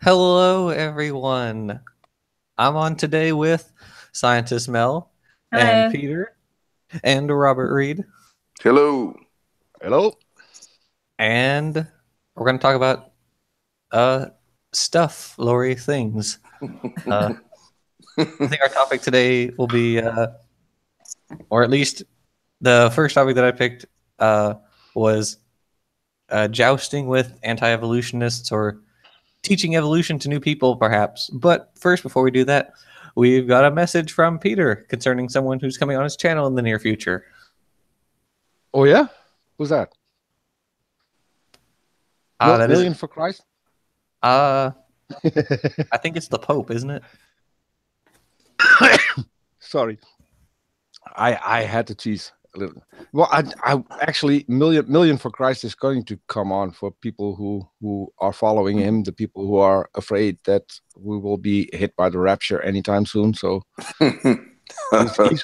Hello, everyone. I'm on today with Scientist Mel and Hello. Peter and Robert Reed, Hello. Hello. and we're going to talk about uh stuff, Lori, things. Uh, I think our topic today will be, or at least the first topic that I picked, was jousting with anti-evolutionists or teaching evolution to new people, perhaps. But first, before we do that, we've got a message from Peter concerning someone who's coming on his channel in the near future. Oh yeah, who's that? That is, Million for Christ. I think it's the Pope, isn't it? Sorry, I had to tease a little. Well, I actually million for Christ is going to come on for people who are following him, the people who are afraid that we will be hit by the rapture anytime soon. So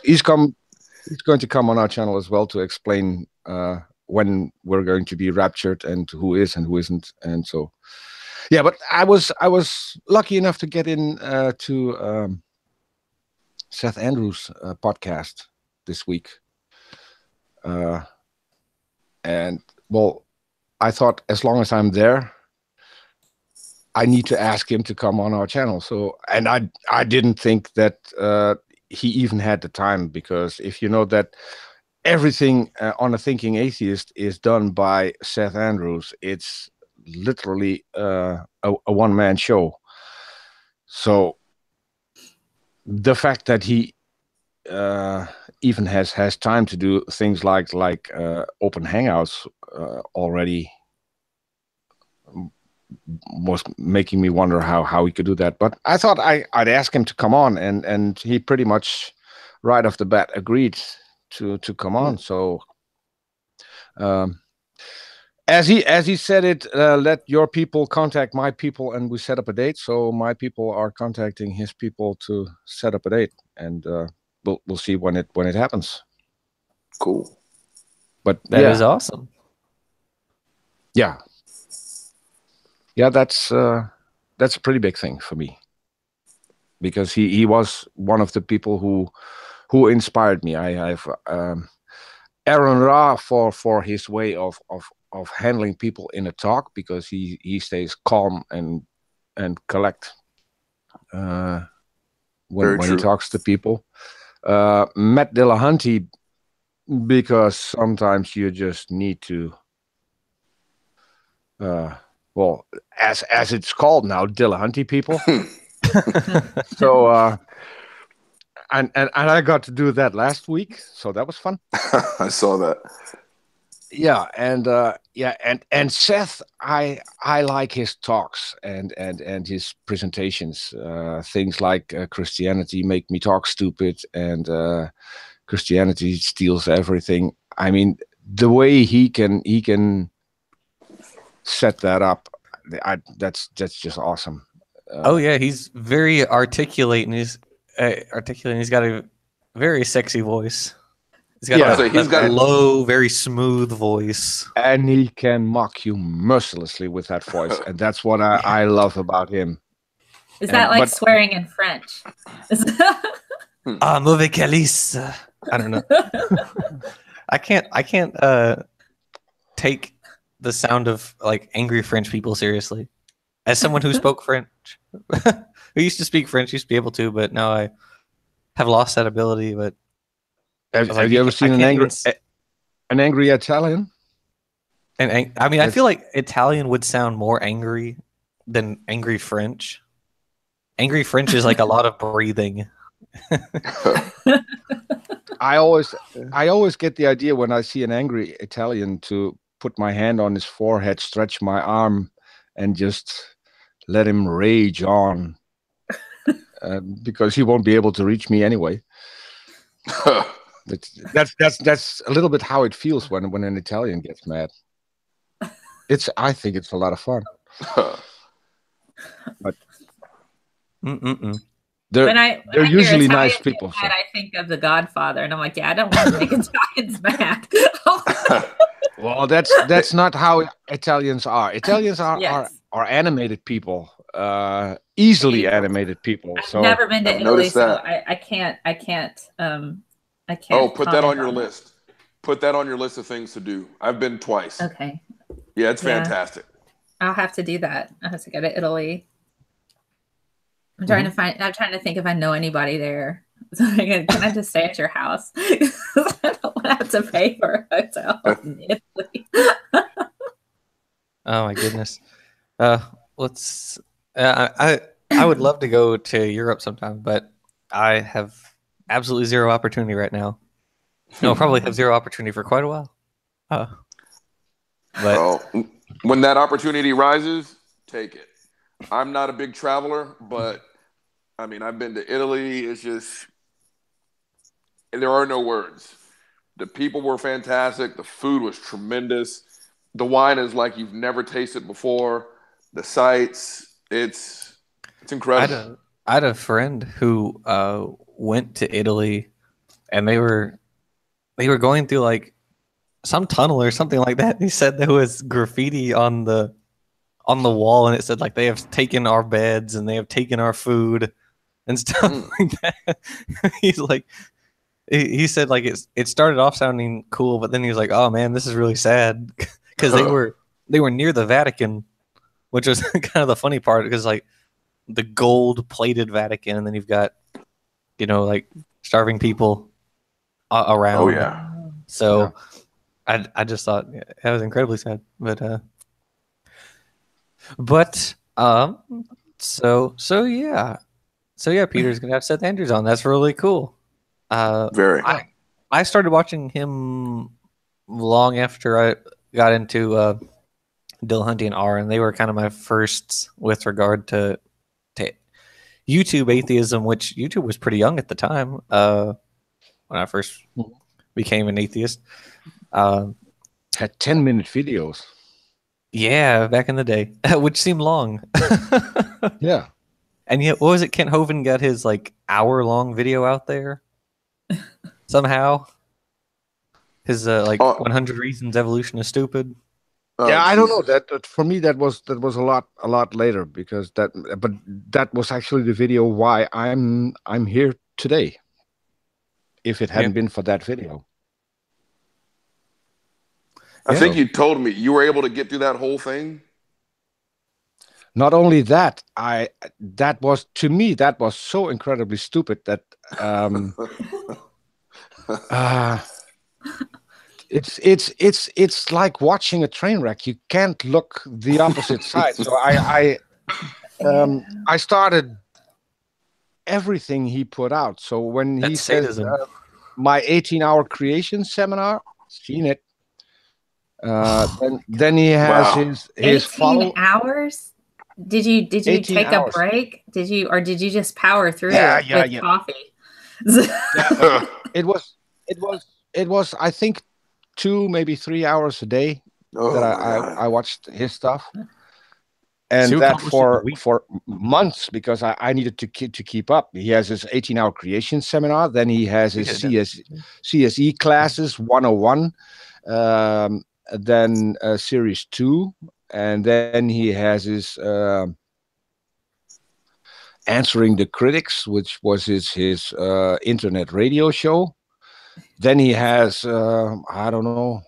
he's going to come on our channel as well to explain when we're going to be raptured and who is and who isn't, and so. Yeah, but I was lucky enough to get in to Seth Andrews' podcast this week, and well, I thought as long as I'm there, I need to ask him to come on our channel. So, and I didn't think that he even had the time, because if you know that everything on a Thinking Atheist is done by Seth Andrews, it's literally a one-man show. So the fact that he even has time to do things like open hangouts already was making me wonder how he could do that. But I thought I'd ask him to come on, and he pretty much right off the bat agreed to come on. So as he said it, let your people contact my people, and we set up a date. So my people are contacting his people to set up a date, and we'll see when it happens. Cool. But That is awesome. Yeah, that's a pretty big thing for me, because he was one of the people who inspired me. I've Aaron Ra for his way of handling people in a talk, because he stays calm and collect when he talks to people. Matt Dillahunty, because sometimes you just need to well, as it's called now, Dillahunty people. So and I got to do that last week, so that was fun. I saw that. Yeah, and Seth, I like his talks and his presentations. Things like Christianity make me talk stupid, and Christianity steals everything. I mean, the way he can set that up, that's just awesome. Oh yeah, he's very articulate, and he's got a very sexy voice. He's got a low, very smooth voice, and he can mock you mercilessly with that voice, and that's what I love about him. Is that like swearing in French? Mauvais calice. I don't know. I can't take the sound of like angry French people seriously. As someone who spoke French, who used to speak French, used to be able to, but now I have lost that ability. But have you ever seen an angry Italian? And I mean, I feel like Italian would sound more angry than angry French. Angry French is like a lot of breathing. I always get the idea when I see an angry Italian to put my hand on his forehead, stretch my arm, and just let him rage on, because he won't be able to reach me anyway. That's a little bit how it feels when an Italian gets mad. I think it's a lot of fun. But they're usually nice people. Mad, I think of The Godfather, and I'm like, yeah, I don't want to make Italians mad. Well, that's not how Italians are. Italians are are animated people, easily Beautiful. animated people. I've So never been to I've Italy, noticed so that. I can't. Oh, put that on comment your list. Put that on your list of things to do. I've been twice. Okay, Yeah, it's Yeah. fantastic. I'll have to do that. I have to go to Italy. I'm trying to find. I'm trying to think if I know anybody there. So can I just stay at your house? I don't want to have to pay for a hotel in Italy. Oh my goodness. Let's. I would love to go to Europe sometime, but I have absolutely zero opportunity right now. No, probably have zero opportunity for quite a while. But Well, when that opportunity rises, take it. I'm not a big traveler, but I mean, I've been to Italy. It's just, there are no words. The people were fantastic. The food was tremendous. The wine is like you've never tasted before. The sights, it's incredible. I had a friend who went to Italy, and they were going through like some tunnel or something like that. He said there was graffiti on the wall, and it said like they have taken our beds and they have taken our food and stuff like that. He's like, he said like it started off sounding cool, but then he was like, oh man, this is really sad because they were near the Vatican, which was kind of the funny part because like the gold plated Vatican, and then you've got like starving people around. Oh yeah. So I just thought that was incredibly sad, but so yeah. Peter's gonna have Seth Andrews on. That's really cool. Very. I started watching him long after I got into Dill Hunting and R, and they were kind of my firsts with regard to YouTube atheism, which YouTube was pretty young at the time when I first became an atheist. Had 10-minute videos. Yeah, back in the day, which seemed long. Yeah. And yet, what was it? Kent Hovind got his like hour-long video out there somehow. His 100 Reasons Evolution is Stupid. Yeah, I don't know. That for me that was a lot later, because but that was actually the video why I'm here today. If it hadn't been for that video. I think you told me you were able to get through that whole thing. Not only that, that was so incredibly stupid that it's like watching a train wreck. You can't look the opposite side. So I started everything he put out. So when he said my 18-hour creation seminar, seen it. Then he has his 18 hours. Did you take a break? Did you just power through with coffee? It was I think 2 maybe 3 hours a day that I watched his stuff, and that for months, because I needed to keep up. He has his 18-hour creation seminar, then he has his CSE classes 101, then series 2, and then he has his Answering the Critics, which was his internet radio show. Then he has I don't know,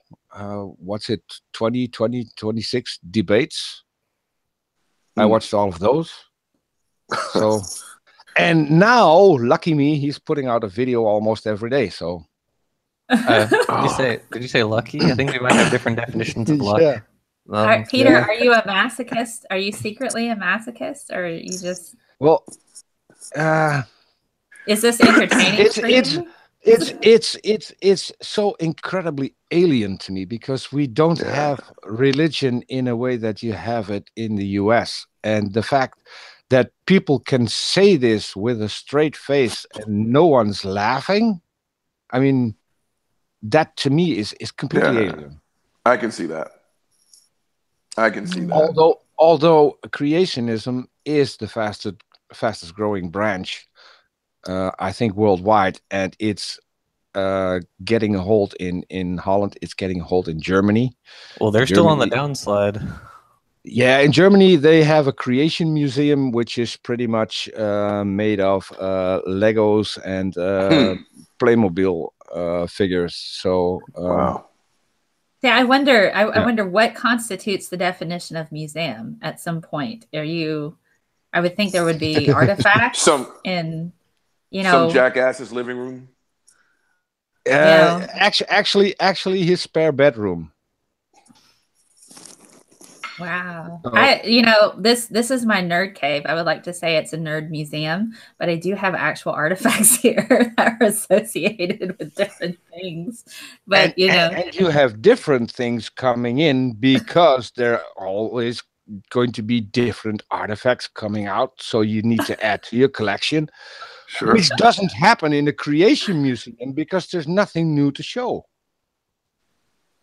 what's it, 26 debates. I watched all of those. So, and now, lucky me, he's putting out a video almost every day. So, did you say lucky? I think we might have different definitions of luck. Yeah. Peter, are you a masochist? Are you secretly a masochist, or are you just? Well, is this entertaining for you? It's so incredibly alien to me, because we don't have religion in a way that you have it in the US, and the fact that people can say this with a straight face and no one's laughing, I mean, that to me is completely alien. I can see that. Although creationism is the fastest growing branch, I think worldwide, and it's getting a hold in Holland. It's getting a hold in Germany. Well, they're still on the downslide. Yeah, in Germany they have a creation museum, which is pretty much made of Legos and Playmobil figures. So Wow. Yeah, I wonder. I Yeah. wonder what constitutes the definition of museum. At some point, are you? I would think there would be artifacts in, some jackass's living room. Actually, his spare bedroom. Wow. Oh. This is my nerd cave. I would like to say it's a nerd museum, but I do have actual artifacts here that are associated with different things. But and you have different things coming in because there are always going to be different artifacts coming out. So you need to add to your collection. Sure. Which doesn't happen in the creation museum because there's nothing new to show.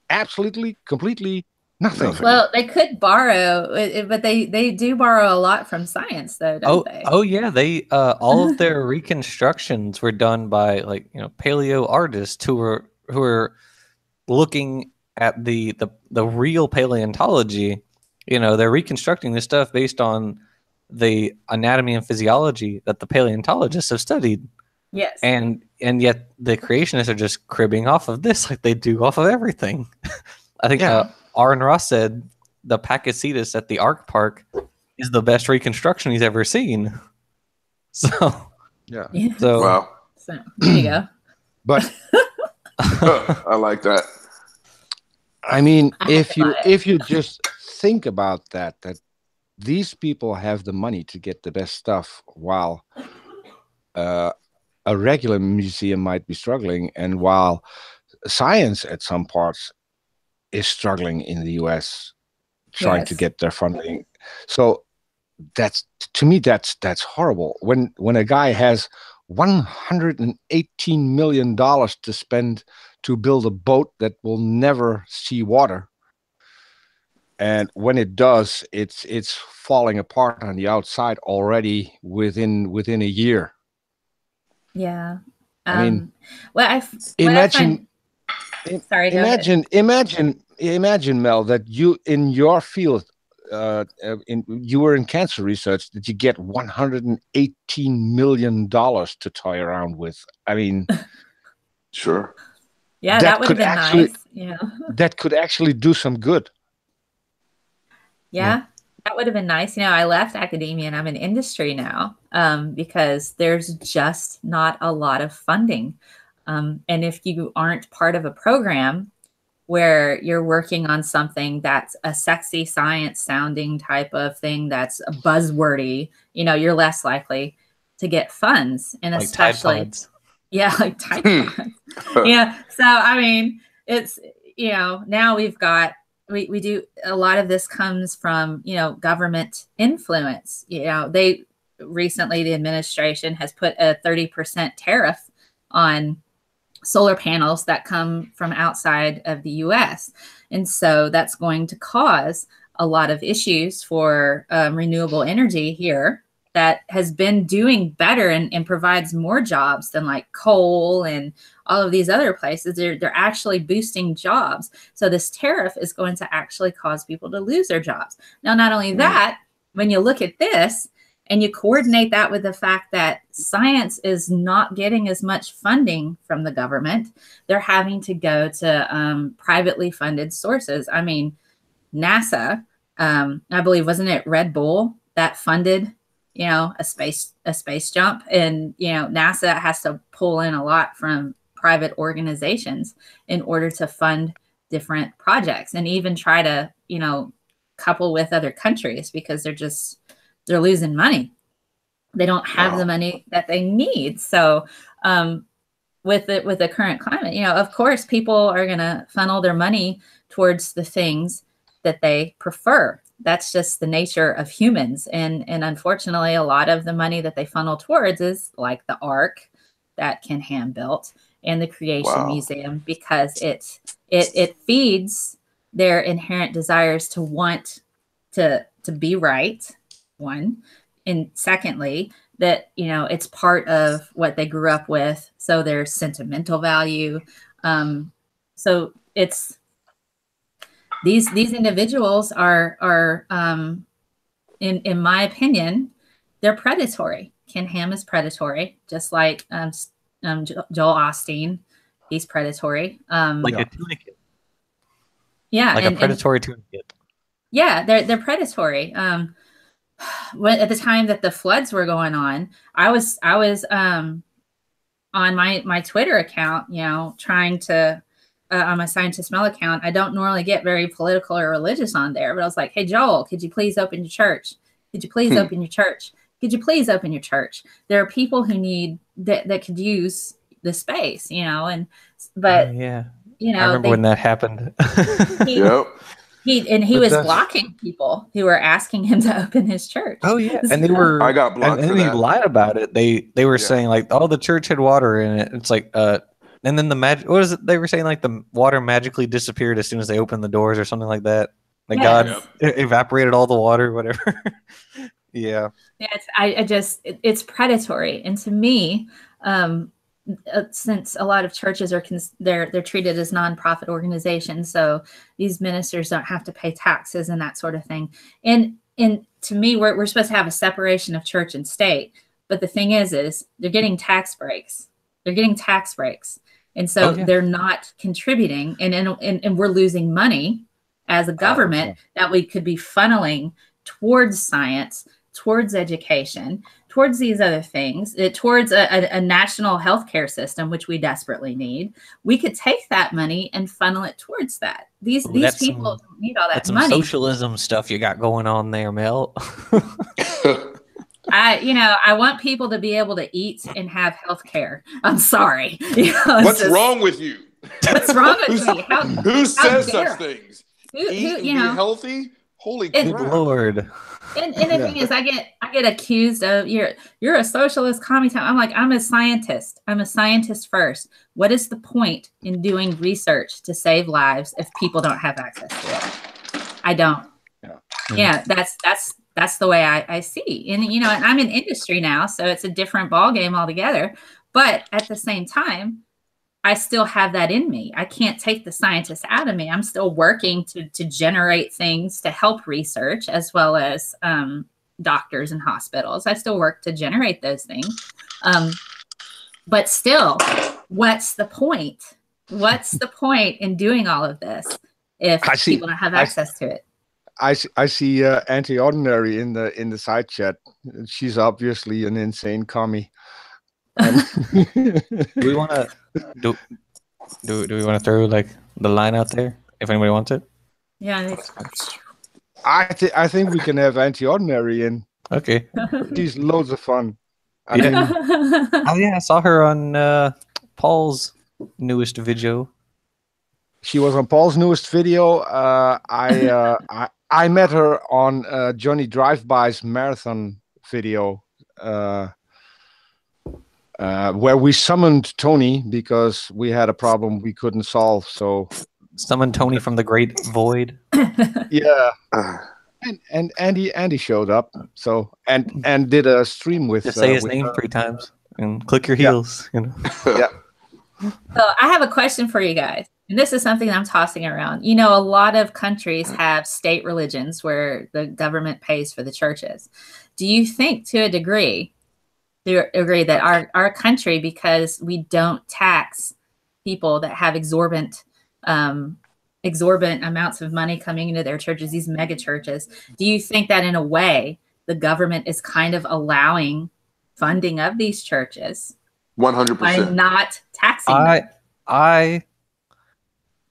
Absolutely, completely nothing. Well, they could borrow, but they do borrow a lot from science, though, don't they? Oh yeah, they all of their reconstructions were done by paleo artists who were looking at the real paleontology. They're reconstructing this stuff based on the anatomy and physiology that the paleontologists have studied. Yes. And yet the creationists are just cribbing off of this like they do off of everything. I think Aaron Ross said the Pachycetus at the Ark Park is the best reconstruction he's ever seen. So wow. So there you go. But I like that. I mean, if you just think about that these people have the money to get the best stuff while a regular museum might be struggling, and while science at some parts is struggling in the US trying to get their funding. So that's, to me, that's horrible. When a guy has $118 million to spend to build a boat that will never see water, and when it does, it's falling apart on the outside already within a year. Yeah. I mean, imagine, Mel, that you in your field, you were in cancer research, that you get $118 million to toy around with. I mean, sure. Yeah, that would have been nice. Yeah, that could actually do some good. Yeah, that would have been nice. I left academia and I'm in industry now because there's just not a lot of funding. And if you aren't part of a program where you're working on something that's a sexy science sounding type of thing that's buzzwordy, you're less likely to get funds. And like especially, Tide Pods. Yeah, like Tide Pods. Yeah. So, I mean, it's, now we've got, we do a lot of this comes from, government influence. They recently, the administration has put a 30% tariff on solar panels that come from outside of the US. And so that's going to cause a lot of issues for renewable energy here that has been doing better and provides more jobs than like coal and all of these other places. They're actually boosting jobs. So this tariff is going to actually cause people to lose their jobs. Now, not only that, when you look at this and you coordinate that with the fact that science is not getting as much funding from the government, they're having to go to privately funded sources. I mean, NASA, I believe, wasn't it Red Bull that funded a space jump? And NASA has to pull in a lot from private organizations in order to fund different projects and even try to couple with other countries because they're losing money. They don't have the money that they need. So with the current climate, of course people are going to funnel their money towards the things that they prefer. That's just the nature of humans. And unfortunately, a lot of the money that they funnel towards is like the Ark that Ken Ham built and the Creation Museum, because it feeds their inherent desires to want to be right, one. And secondly, that, it's part of what they grew up with. So there's sentimental value. So it's, these individuals are in my opinion, they're predatory. Ken Ham is predatory, just like Joel Osteen. He's predatory. Like a tunicate. Yeah, like a predatory tunicate. Yeah, they're predatory. When at the time that the floods were going on, I was on my Twitter account, you know, trying to on my Scientist Mel account. I don't normally get very political or religious on there, but I was like, hey Joel, could you please open your church? Could you please open your church? Could you please open your church? There are people who need that could use the space, you know, but yeah, you know, I remember when that happened. Yep. He was blocking people who were asking him to open his church. Oh yeah, and they were. I got blocked. And for he that. lied about it. They were saying like, oh, the church had water in it. It's like, and then what is it? They were saying like the water magically disappeared as soon as they opened the doors or something like that. Like God evaporated all the water, whatever. Yeah. It's predatory, and to me, since a lot of churches are they're treated as nonprofit organizations, so these ministers don't have to pay taxes and that sort of thing. And to me, we're supposed to have a separation of church and state, but the thing is they're getting tax breaks. They're getting tax breaks, and so they're not contributing, and we're losing money as a government that we could be funneling towards science, towards education, towards these other things, towards a national healthcare system, which we desperately need. We could take that money and funnel it towards that. These people don't need all that that's money. Some socialism stuff you got going on there, Mel. I want people to be able to eat and have healthcare. I'm sorry. What's wrong with you? What's wrong with me? Who says such things? Eat and be healthy? Holy good Lord. And the thing is, I get accused of you're a socialist commie. I'm like, I'm a scientist. I'm a scientist first. What is the point in doing research to save lives if people don't have access to it? I don't. Yeah, that's the way I see. And and I'm in industry now, so it's a different ballgame altogether. But at the same time, I still have that in me. I can't take the scientist out of me. I'm still working to generate things to help research, as well as doctors and hospitals. I still work to generate those things. But still, what's the point? What's the point in doing all of this if people don't have access to it? I see Anti-Ordinary in the side chat. She's obviously an insane commie. Do we want to do we want to throw like the line out there if anybody wants it? Yeah, I think we can have Anti-Ordinary in. Okay, she's loads of fun. Oh yeah, I saw her on Paul's newest video. She was on Paul's newest video. I met her on Johnny Drive-By's marathon video. Where we summoned Tony because we had a problem we couldn't solve. So summoned Tony from the great void. Yeah, and Andy showed up. So and did a stream with. Just say his name 3 times and click your heels. Yeah. So I have a question for you guys, and this is something I'm tossing around. A lot of countries have state religions where the government pays for the churches. Do you think, to a degree, agree that our country, because we don't tax people that have exorbitant amounts of money coming into their churches, these mega churches, do you think that in a way the government is kind of allowing funding of these churches 100% by not taxing them?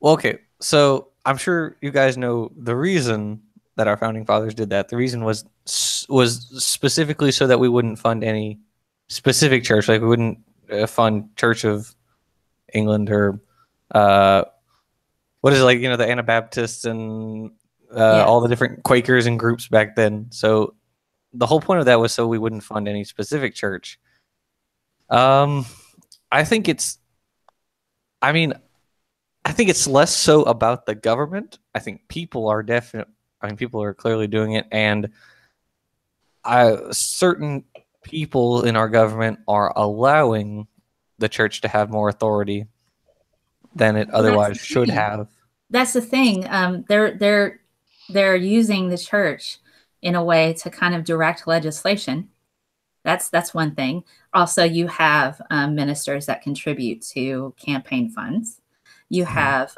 Well, okay, so I'm sure you guys know the reason that our founding fathers did that. The reason was specifically so that we wouldn't fund any specific church, like we wouldn't fund Church of England or what is it, like the Anabaptists and all the different Quakers and groups back then. So the whole point of that was so we wouldn't fund any specific church. I think it's less so about the government. I think people are people are clearly doing it, and certain people in our government are allowing the church to have more authority than it otherwise should have. that's the thing. They're using the church in a way to kind of direct legislation. That's one thing. Also, you have ministers that contribute to campaign funds. You have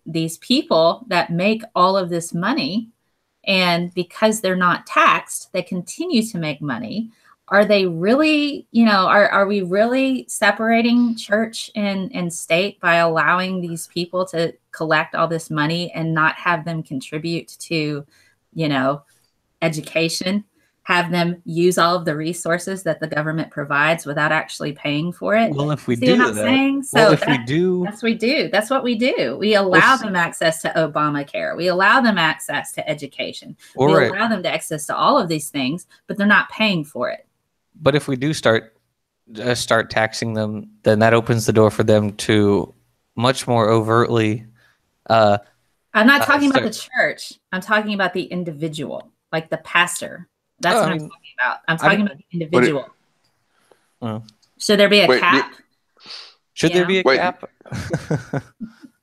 these people that make all of this money, and because they're not taxed, they continue to make money. Are they really, are we really separating church and state by allowing these people to collect all this money and not have them contribute to, education, have them use all of the resources that the government provides without actually paying for it? Well, if we See do what I'm that, saying? well, So if we do, that's what we do. That's what we do. We allow them access to Obamacare. We allow them access to education. We allow them to access to all of these things, but they're not paying for it. But if we do start taxing them, then that opens the door for them to much more overtly. I'm not talking about the church. I'm talking about the individual, like the pastor. That's what I'm talking about. I'm talking about the individual. Should there be a cap? Should there be a cap?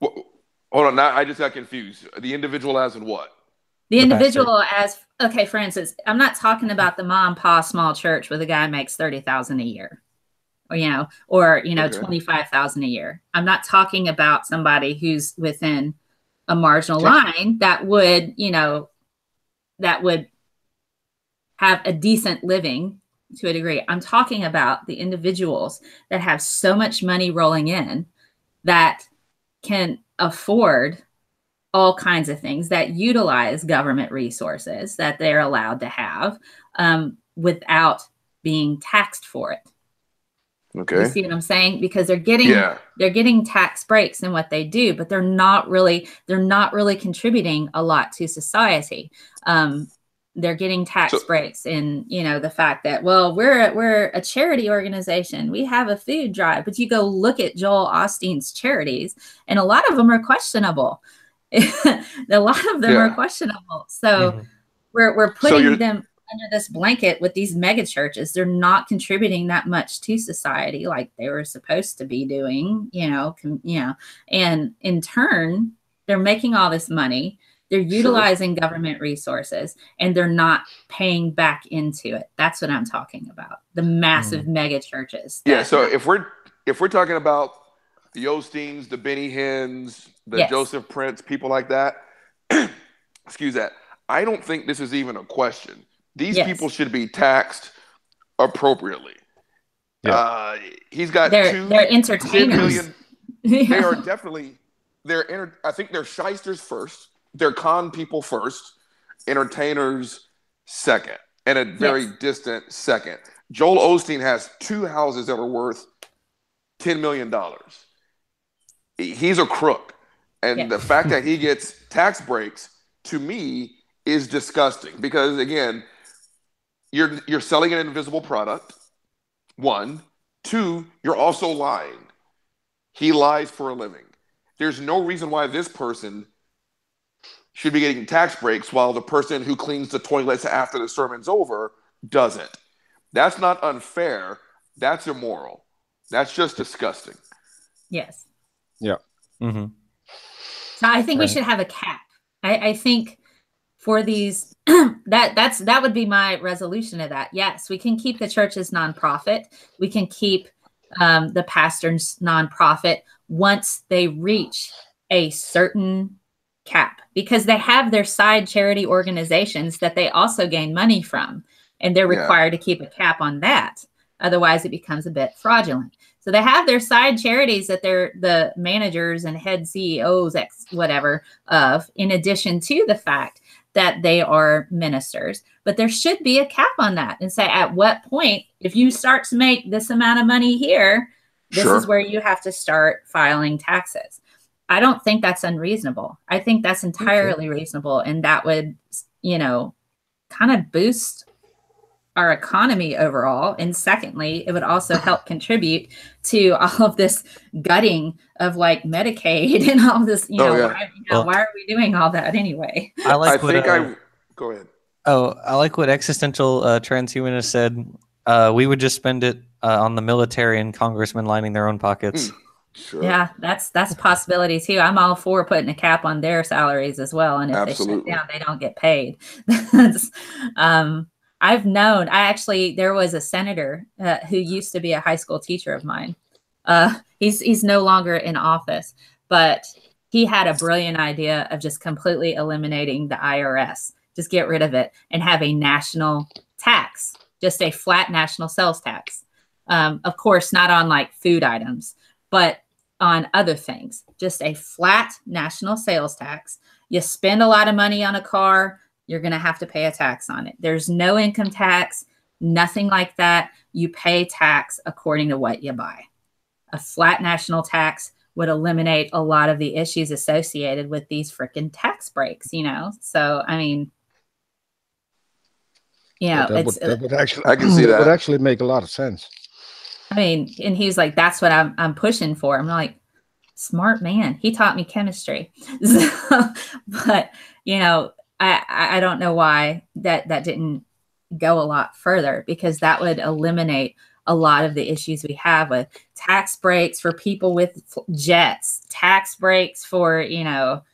Hold on. Now I just got confused. The individual as in what? The individual as, okay, for instance, I'm not talking about the mom and pop small church where the guy makes $30,000 a year, or 25,000 a year. I'm not talking about somebody who's within a marginal line that would have a decent living to a degree. I'm talking about the individuals that have so much money rolling in that can afford all kinds of things, that utilize government resources that they're allowed to have without being taxed for it. Okay. You see what I'm saying? Because they're getting tax breaks in what they do, but they're not really contributing a lot to society. They're getting tax breaks in, the fact that, well, we're a charity organization. We have a food drive, but you go look at Joel Osteen's charities and a lot of them are questionable. A lot of them are questionable. So we're putting them under this blanket with these mega churches. They're not contributing that much to society like they were supposed to be doing, and in turn, they're making all this money. They're utilizing government resources and they're not paying back into it. That's what I'm talking about. The massive mega churches. Yeah. So if we're talking about the Osteens, the Benny Hinns, the Joseph Prince, people like that, excuse that. I don't think this is even a question. These people should be taxed appropriately. Yeah. He's got they're entertainers. They are definitely I think they're shysters first. They're con people first, entertainers second, and a very distant second. Joel Osteen has 2 houses that are worth $10 million. He's a crook. And the fact that he gets tax breaks, to me, is disgusting. Because, again, you're selling an invisible product, 1. 2, you're also lying. He lies for a living. There's no reason why this person should be getting tax breaks while the person who cleans the toilets after the sermon's over doesn't. That's not unfair. That's immoral. That's just disgusting. Yes. Yeah. So I think we should have a cap. I think for these, that would be my resolution to that. Yes, we can keep the church's nonprofit. We can keep the pastor's nonprofit once they reach a certain cap, because they have their side charity organizations that they also gain money from, and they're required to keep a cap on that. Otherwise, it becomes a bit fraudulent. So they have their side charities that they're the managers and head CEOs, whatever, of, in addition to the fact that they are ministers. But there should be a cap on that and say, at what point, if you start to make this amount of money here, this is where you have to start filing taxes. I don't think that's unreasonable. I think that's entirely reasonable. And that would, kind of boost our economy overall. And secondly, it would also help contribute to all of this gutting of like Medicaid and all this, why are we doing all that anyway? Go ahead. I like what existential transhumanist said. We would just spend it on the military and congressmen lining their own pockets. Sure. Yeah, that's a possibility too. I'm all for putting a cap on their salaries as well. And if Absolutely. they shut down, they don't get paid. There was a senator who used to be a high school teacher of mine. He's no longer in office, but he had a brilliant idea of just completely eliminating the IRS, just get rid of it and have a national tax, just a flat national sales tax. Of course, not on like food items, but on other things, just a flat national sales tax. You spend a lot of money on a car, you're going to have to pay a tax on it. There's no income tax, nothing like that. You pay tax according to what you buy. A flat national tax would eliminate a lot of the issues associated with these freaking tax breaks, you know? So, I mean, you know, that would actually, I can see that would actually make a lot of sense. I mean, and he's like, that's what I'm pushing for. I'm like, smart man. He taught me chemistry. So, but, you know, I don't know why that didn't go a lot further, because that would eliminate a lot of the issues we have with tax breaks for people with jets, tax breaks for, you know,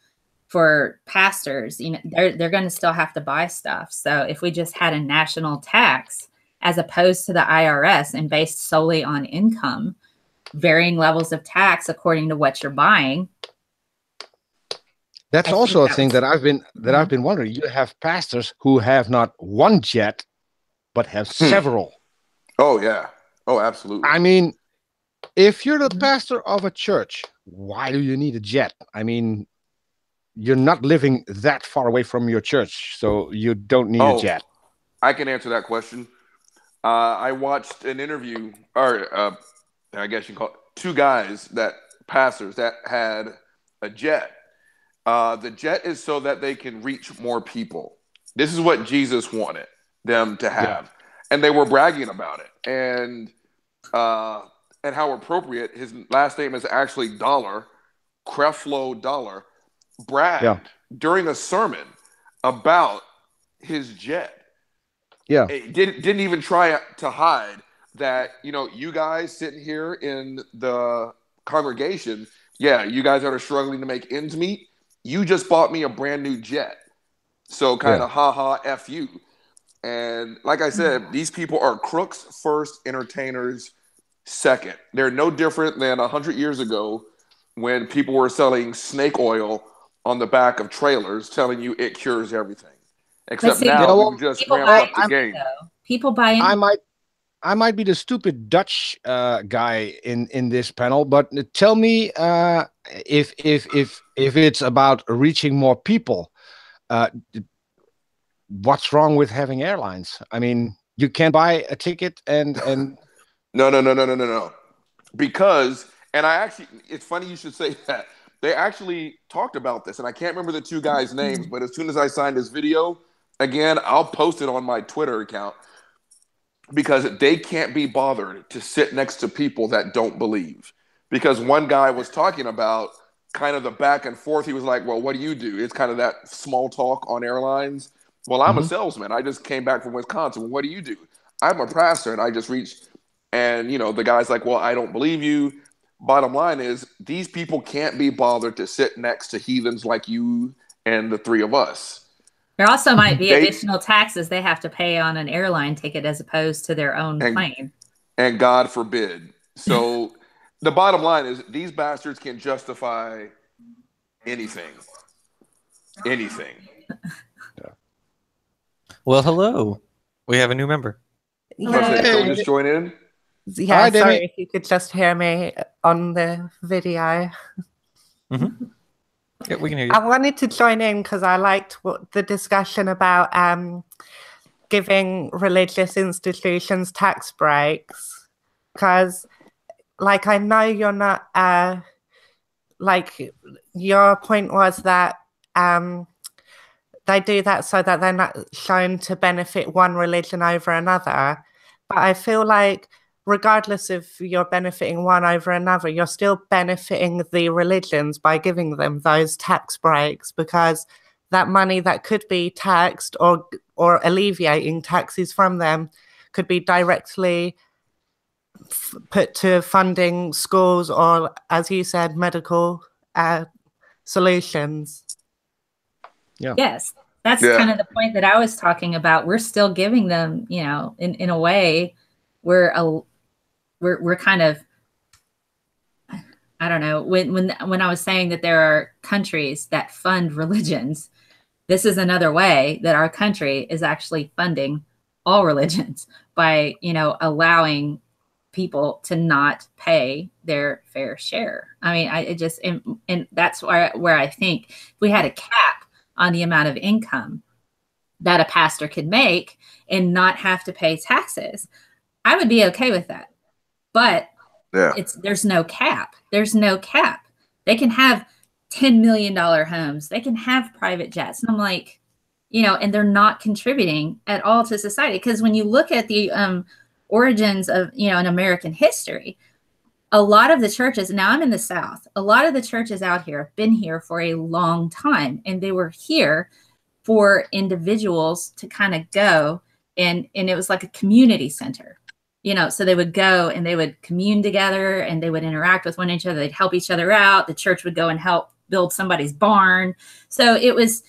for pastors. You know, they're going to still have to buy stuff. So if we just had a national tax as opposed to the IRS and based solely on income, varying levels of tax according to what you're buying. That's also a thing that I've been wondering. You have pastors who have not one jet, but have several. Oh yeah. Oh, absolutely. I mean, if you're the pastor of a church, why do you need a jet? I mean, you're not living that far away from your church, so you don't need a jet. I can answer that question. I watched an interview, or I guess you call it, two guys, pastors that had a jet. The jet is so that they can reach more people. This is what Jesus wanted them to have. Yeah. And they were bragging about it. And how appropriate. His last name is actually Dollar, Creflo Dollar, bragged during a sermon about his jet. Yeah. It didn't even try to hide that, you know, you guys sitting here in the congregation, you guys that are struggling to make ends meet, you just bought me a brand new jet. So kind of ha-ha, F you. And like I said, these people are crooks first, entertainers second. They're no different than 100 years ago when people were selling snake oil on the back of trailers telling you it cures everything. Except now we just ramped up the game. People buy in. I might be the stupid Dutch guy in this panel, but tell me if it's about reaching more people, what's wrong with having airlines? I mean, you can buy a ticket and No. Because, and it's funny you should say that. They actually talked about this, and I can't remember the two guys' names, but as soon as I signed this video, again, I'll post it on my Twitter account, because they can't be bothered to sit next to people that don't believe. Because one guy was talking about kind of the back and forth. He was like, well, what do you do? It's kind of that small talk on airlines. Well, I'm a salesman. I just came back from Wisconsin. Well, what do you do? I'm a pastor, and I just reached. And, you know, the guy's like, well, I don't believe you. Bottom line is, these people can't be bothered to sit next to heathens like you and the three of us. There also might be additional taxes they have to pay on an airline ticket as opposed to their own plane. And God forbid. So the bottom line is, these bastards can justify anything. Anything. Well, hello. We have a new member. So just join in. Yeah, Hi, sorry Demi. if you could just hear me on the video. Mm-hmm. Yeah, we can hear you. I wanted to join in because I liked the discussion about giving religious institutions tax breaks. Because, like, I know you're not, like, your point was that they do that so that they're not shown to benefit one religion over another. But I feel like regardless if you're benefiting one over another, you're still benefiting the religions by giving them those tax breaks, because that money that could be taxed or alleviating taxes from them could be directly put to funding schools or, as you said, medical solutions. Yeah. Yes, that's kind of the point that I was talking about. We're still giving them, you know, in a way, we're kind of, I don't know, when I was saying that there are countries that fund religions, this is another way that our country is actually funding all religions by, you know, allowing people to not pay their fair share. I mean, it just, and that's where I think if we had a cap on the amount of income that a pastor could make and not have to pay taxes, I would be okay with that. But there's no cap. There's no cap. They can have $10 million homes. They can have private jets. And I'm like, you know, and they're not contributing at all to society. Because when you look at the origins of, you know, in American history, a lot of the churches, now I'm in the South, a lot of the churches out here have been here for a long time. And they were here for individuals to kind of go, and it was like a community center. You know, so they would go and they would commune together and they would interact with one another. They'd help each other out. The church would go and help build somebody's barn. So it was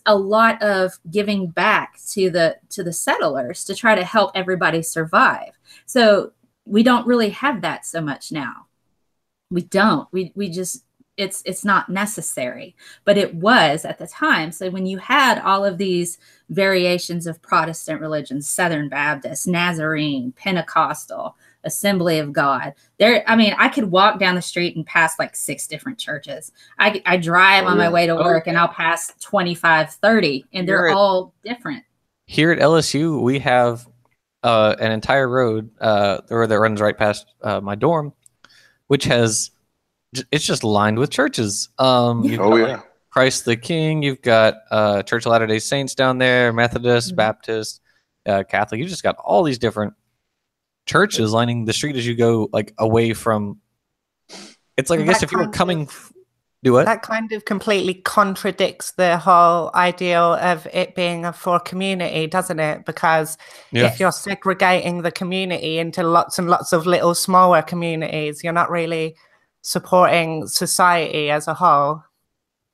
a lot of giving back to the settlers to try to help everybody survive. So we don't really have that so much now. We don't. We just, it's not necessary, but it was at the time. So when you had all of these variations of Protestant religions, Southern Baptist, Nazarene, Pentecostal, Assembly of God, there, I mean, I could walk down the street and pass like 6 different churches. I drive on my way to work and I'll pass 25, 30, and they're all different. Here at LSU, we have an entire road that runs right past my dorm, which has, it's just lined with churches. Christ the King. You've got Church of Latter-day Saints down there, Methodist, Baptist, Catholic. You just got all these different churches lining the street as you go, like, away from. It's like, I guess if you were coming, do what? That kind of completely contradicts the whole ideal of it being for community, doesn't it? Because if you're segregating the community into lots and lots of little smaller communities, you're not really supporting society as a whole.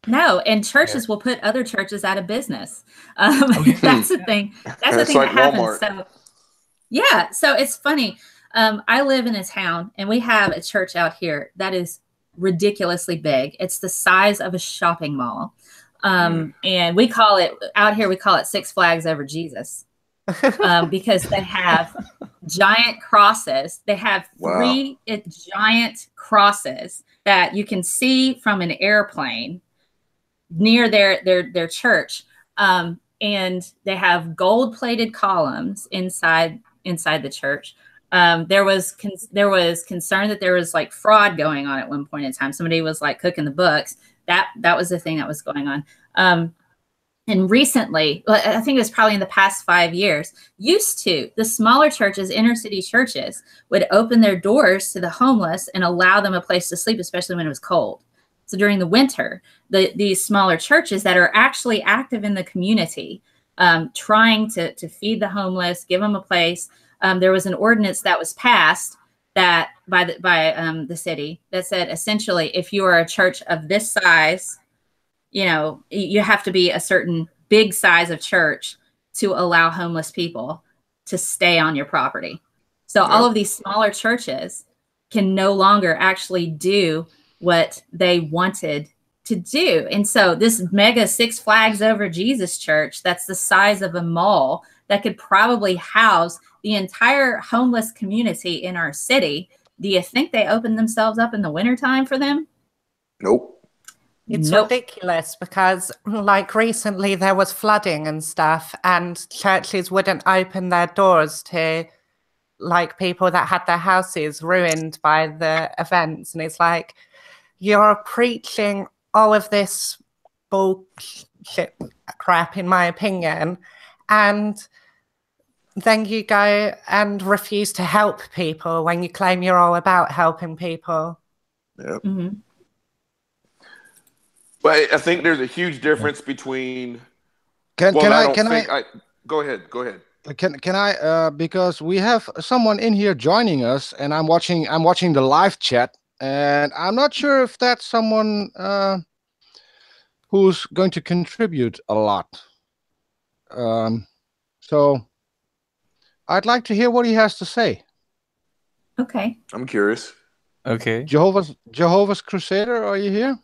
No, and churches will put other churches out of business. That's the thing. That's the thing like that happens. Walmart. So, yeah. So it's funny. I live in a town, and we have a church out here that is ridiculously big. It's the size of a shopping mall, and we call it out here. We call it Six Flags Over Jesus, because they have giant crosses. They have 3 giant crosses that you can see from an airplane near their church, and they have gold-plated columns inside the church. There was concern that there was like fraud going on at one point in time. Somebody was like cooking the books. That was the thing that was going on. And recently, I think it was probably in the past 5 years, the smaller churches, inner city churches, would open their doors to the homeless and allow them a place to sleep, especially when it was cold. So during the winter, these smaller churches that are actually active in the community, trying to feed the homeless, give them a place. There was an ordinance that was passed that by the city that said, essentially, if you are a church of this size, you know, you have to be a certain big size of church to allow homeless people to stay on your property. So all of these smaller churches can no longer actually do what they wanted to do. And so this mega Six Flags Over Jesus church, that's the size of a mall, that could probably house the entire homeless community in our city. Do you think they opened themselves up in the wintertime for them? Nope. It's ridiculous because, like, recently there was flooding and stuff, and churches wouldn't open their doors to, like, people that had their houses ruined by the events. And it's like, you're preaching all of this bullshit crap, in my opinion, and then you go and refuse to help people when you claim you're all about helping people. Yep. Mm-hmm. But I think there's a huge difference between. Can I? Go ahead. can I because we have someone in here joining us, and I'm watching the live chat, and I'm not sure if that's someone who's going to contribute a lot. So I'd like to hear what he has to say. Okay. I'm curious. Okay. Jehovah's Crusader, are you here?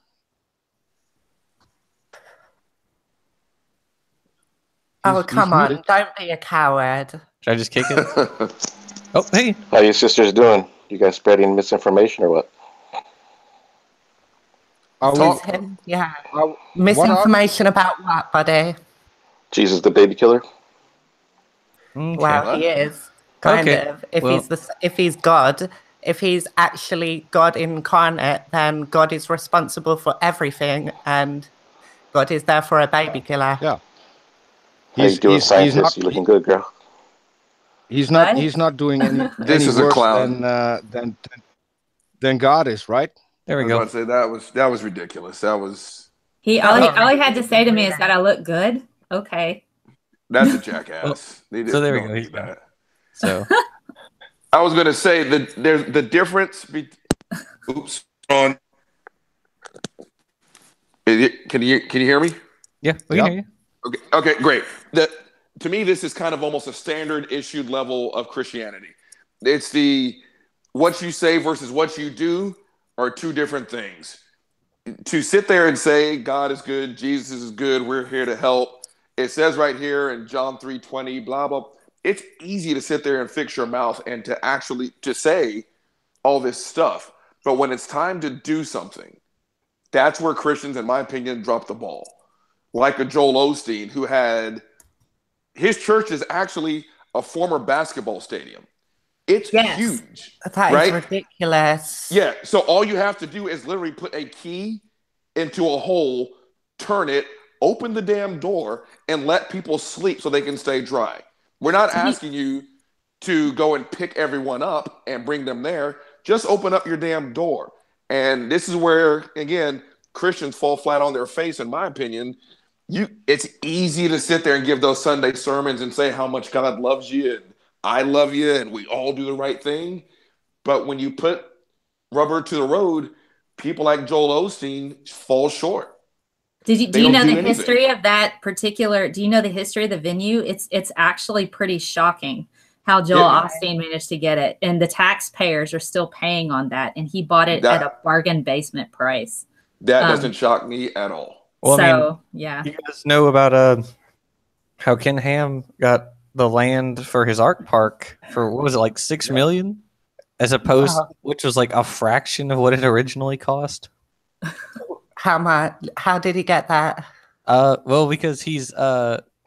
Oh, come on. Don't be a coward. Should I just kick it? Oh, hey. How you sisters doing? You guys spreading misinformation or what? Yeah. Misinformation about what, buddy? Jesus the baby killer? Okay. Well, he is. Kind of. If he's God, if he's actually God incarnate, then God is responsible for everything, and God is therefore a baby killer. Yeah. How you doing, scientist? You looking good, girl. He's not doing any worse than God is, right? There we go. I was about to say that was ridiculous. That was all he had to say to me is that I look good. Okay. That's a jackass. So there we go. He's back. So I was gonna say that there's the difference oops on. Can you hear me? Yeah, we can hear you. Okay, great. To me, this is kind of almost a standard issued level of Christianity. It's the what you say versus what you do are two different things. To sit there and say God is good, Jesus is good, we're here to help. It says right here in John 3:20, blah, blah. It's easy to sit there and fix your mouth and to actually to say all this stuff. But when it's time to do something, that's where Christians, in my opinion, drop the ball. Like a Joel Osteen, who had his church is actually a former basketball stadium. It's huge. That is ridiculous. Yeah. So all you have to do is literally put a key into a hole, turn it, open the damn door, and let people sleep so they can stay dry. We're not asking you to go and pick everyone up and bring them there. Just open up your damn door. And this is where, again, Christians fall flat on their face, in my opinion. It's easy to sit there and give those Sunday sermons and say how much God loves you and I love you and we all do the right thing. But when you put rubber to the road, people like Joel Osteen fall short. Do you know the history of that particular? Do you know the history of the venue? It's actually pretty shocking how Joel Osteen managed to get it, and the taxpayers are still paying on that, and he bought it at a bargain basement price. That doesn't shock me at all. Well, yeah. You guys know about how Ken Ham got the land for his art park for what was it, like $6 million, as opposed which was like a fraction of what it originally cost. How much? How did he get that? Well, because he's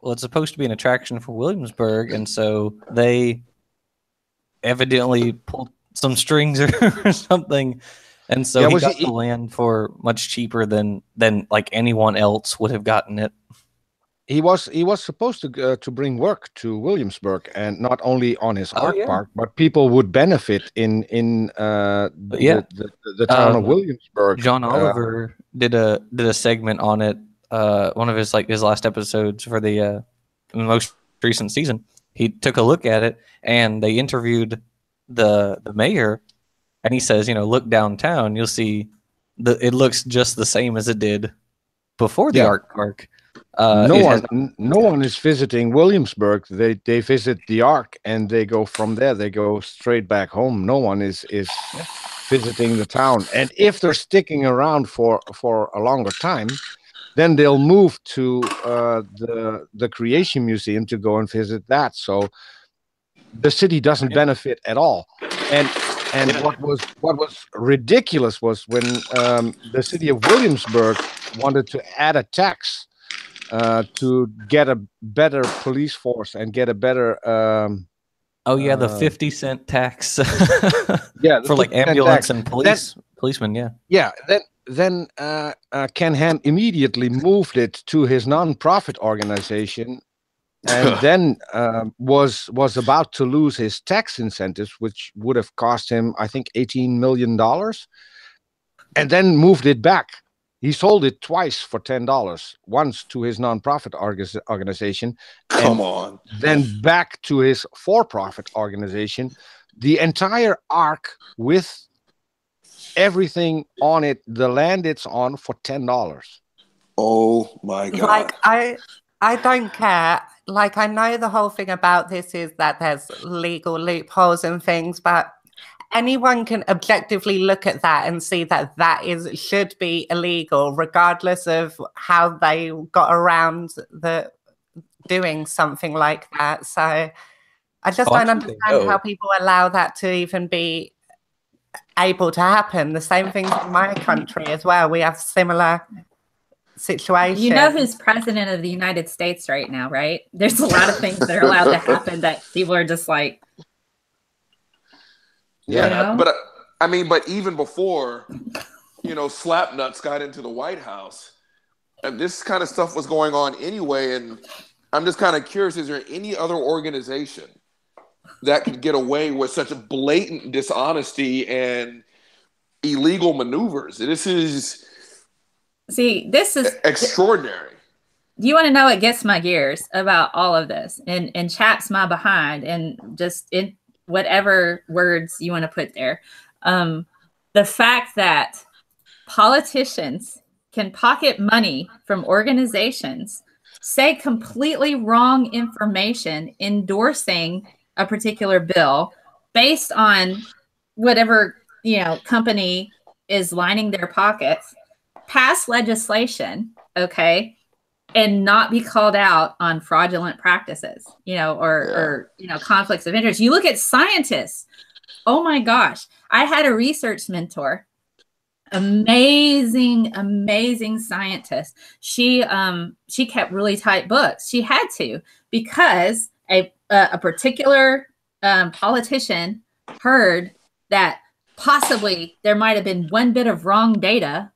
it's supposed to be an attraction for Williamsburg, and so they evidently pulled some strings or something, and so he got the land for much cheaper than like anyone else would have gotten it. He was supposed to bring work to Williamsburg, and not only on his art park, but people would benefit in the town of Williamsburg. John Oliver did a segment on it. One of his last episodes for the most recent season. He took a look at it, and they interviewed the mayor, and he says, look downtown, you'll see it looks just the same as it did before the art park. No one is visiting Williamsburg. They visit the Ark and they go from there. They go straight back home. No one is visiting the town. And if they're sticking around for a longer time, then they'll move to the Creation Museum to go and visit that. So the city doesn't benefit at all. And what was ridiculous was when the city of Williamsburg wanted to add a tax to get a better police force and get a better the 50-cent tax for like ambulance and policemen. Then Ken Ham immediately moved it to his non-profit organization, and then was about to lose his tax incentives, which would have cost him, I think, $18 million, and then moved it back. He sold it twice for $10. Once to his nonprofit organization, Come on. then back to his for-profit organization. The entire ark with everything on it, the land it's on, for $10. Oh my God. Like I don't care. Like, I know the whole thing about this is that there's legal loopholes and things, but anyone can objectively look at that and see that should be illegal, regardless of how they got around doing something like that. So I just don't understand how people allow that to even be able to happen. The same things in my country as well. We have similar situations. You know who's president of the United States right now, right? There's a lot of things that are allowed to happen that people are just like, yeah, you know? but I mean, but even before, Slapnuts got into the White House, and this kind of stuff was going on anyway. And I'm just kind of curious, is there any other organization that could get away with such a blatant dishonesty and illegal maneuvers? This is extraordinary. Do you want to know what gets my gears about all of this and chaps my behind and just in whatever words you want to put there? The fact that politicians can pocket money from organizations, say completely wrong information, endorsing a particular bill based on whatever, company is lining their pockets, pass legislation, okay, and not be called out on fraudulent practices, or conflicts of interest. You look at scientists. Oh my gosh. I had a research mentor, amazing scientist. She kept really tight books. She had to, because a particular politician heard that possibly there might have been one bit of wrong data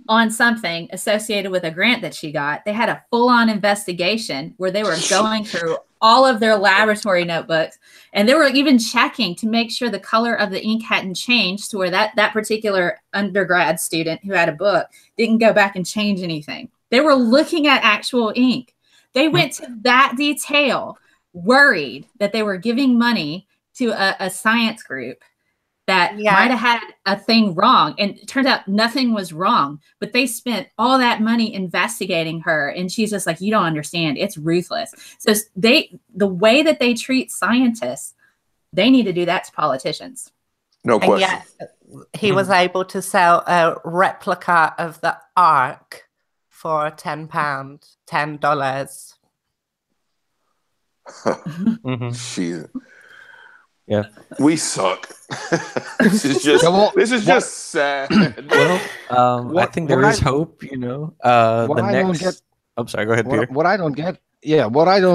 on something associated with a grant that she got. They had a full-on investigation where they were going through all of their laboratory notebooks, and they were even checking to make sure the color of the ink hadn't changed to where that particular undergrad student who had a book didn't go back and change anything. They were looking at actual ink. They went to that detail, worried that they were giving money to a science group that might have had a thing wrong. And it turned out nothing was wrong, but they spent all that money investigating her. And she's just like, you don't understand. It's ruthless. So the way that they treat scientists, they need to do that to politicians. No question. Yet, he was able to sell a replica of the Ark for $10. Jeez. Yeah, we suck. This is just sad. Well, I think there is hope. I'm sorry. Go ahead, Peter. What I don't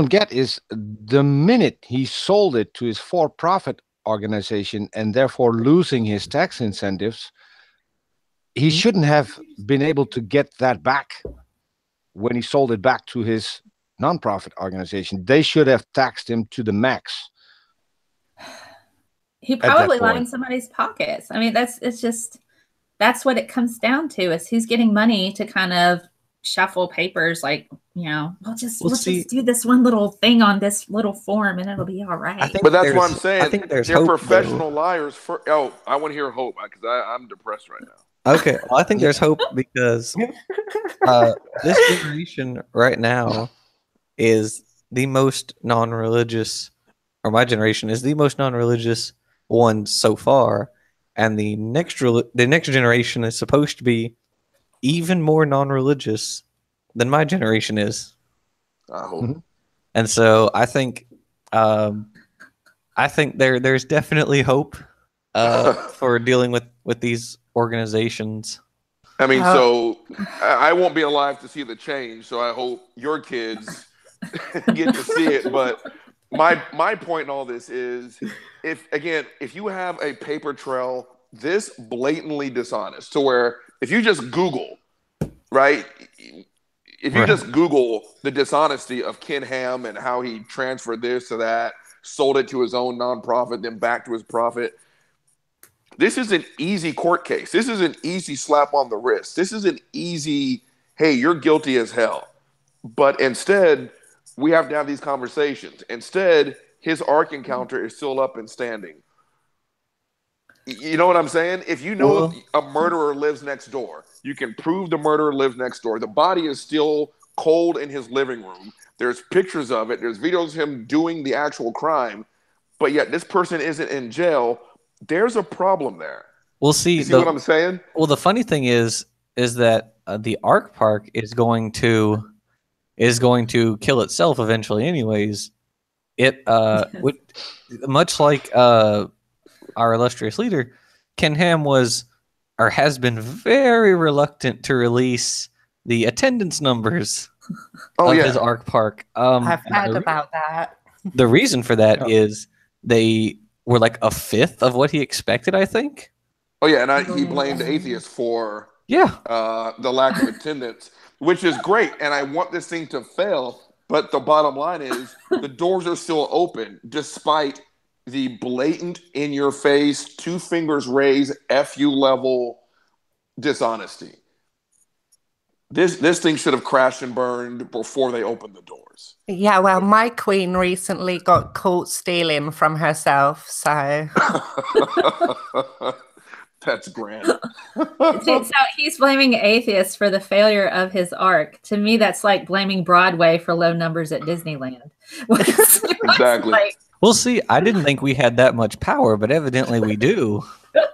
get is the minute he sold it to his for-profit organization and therefore losing his tax incentives, he shouldn't have been able to get that back when he sold it back to his nonprofit organization. They should have taxed him to the max. He probably lined somebody's pockets. I mean, that's what it comes down to, is who's getting money to kind of shuffle papers, like, we'll just do this one little thing on this little form and it'll be all right. But that's what I'm saying. I think they're professional liars. I want to hear hope, because I'm depressed right now. Okay, well, I think there's hope because this generation right now is the most non-religious, or my generation is the most non-religious one so far, and the next generation is supposed to be even more non-religious than my generation is. I hope. And so I think there's definitely hope for dealing with these organizations. I mean, so I won't be alive to see the change, so I hope your kids get to see it. But my point in all this is, if you have a paper trail this blatantly dishonest, to where if you just Google, right? If you just Google the dishonesty of Ken Ham and how he transferred this to that, sold it to his own nonprofit, then back to his profit, This is an easy court case. This is an easy slap on the wrist. This is an easy, hey, you're guilty as hell. But instead, we have to have these conversations. Instead, his Ark encounter is still up and standing. You know what I'm saying? If you know a murderer lives next door, you can prove the murderer lives next door. The body is still cold in his living room. There's pictures of it. There's videos of him doing the actual crime. But yet this person isn't in jail. There's a problem there. We'll see. You see what I'm saying? Well, the funny thing is that the Ark Park is going to kill itself eventually. Anyways, it would, much like our illustrious leader, Ken Ham was or has been very reluctant to release the attendance numbers of his Ark Park. I've heard about that. The reason for that is they were like a fifth of what he expected, I think. Oh yeah, and he blamed atheists for the lack of attendance, which is great. And I want this thing to fail, but the bottom line is the doors are still open despite the blatant, in-your-face, two fingers raised, FU level dishonesty. This thing should have crashed and burned before they opened the doors. Yeah, well, my queen recently got caught stealing from herself, so... That's grand. So he's blaming atheists for the failure of his Ark. To me, that's like blaming Broadway for low numbers at Disneyland. Exactly. We'll see. I didn't think we had that much power, but evidently we do.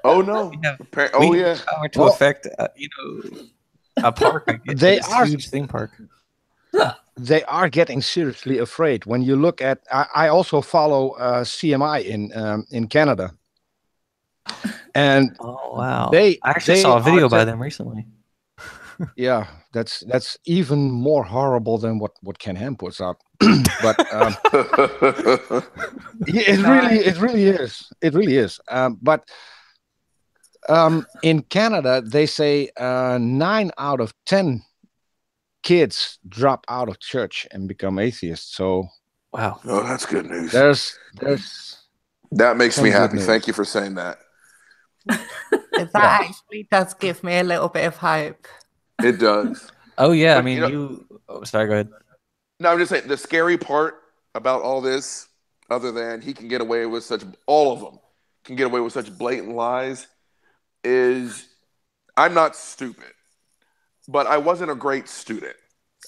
Oh no! We have power to affect, a park. They are a huge theme park. They are getting seriously afraid. When you look at, I also follow CMI in Canada, and oh wow, I actually saw a video by them recently. Yeah, that's even more horrible than what Ken Ham puts out. But it really is. But in Canada, they say 9 out of 10 kids drop out of church and become atheists. So wow, oh, that's good news. There's that makes me happy. Thank you for saying that. That actually does give me a little bit of hope. It does. Oh yeah, but, I mean, sorry, go ahead. No, I'm just saying the scary part about all this, other than he can get away with all of them can get away with such blatant lies, is I'm not stupid, but I wasn't a great student.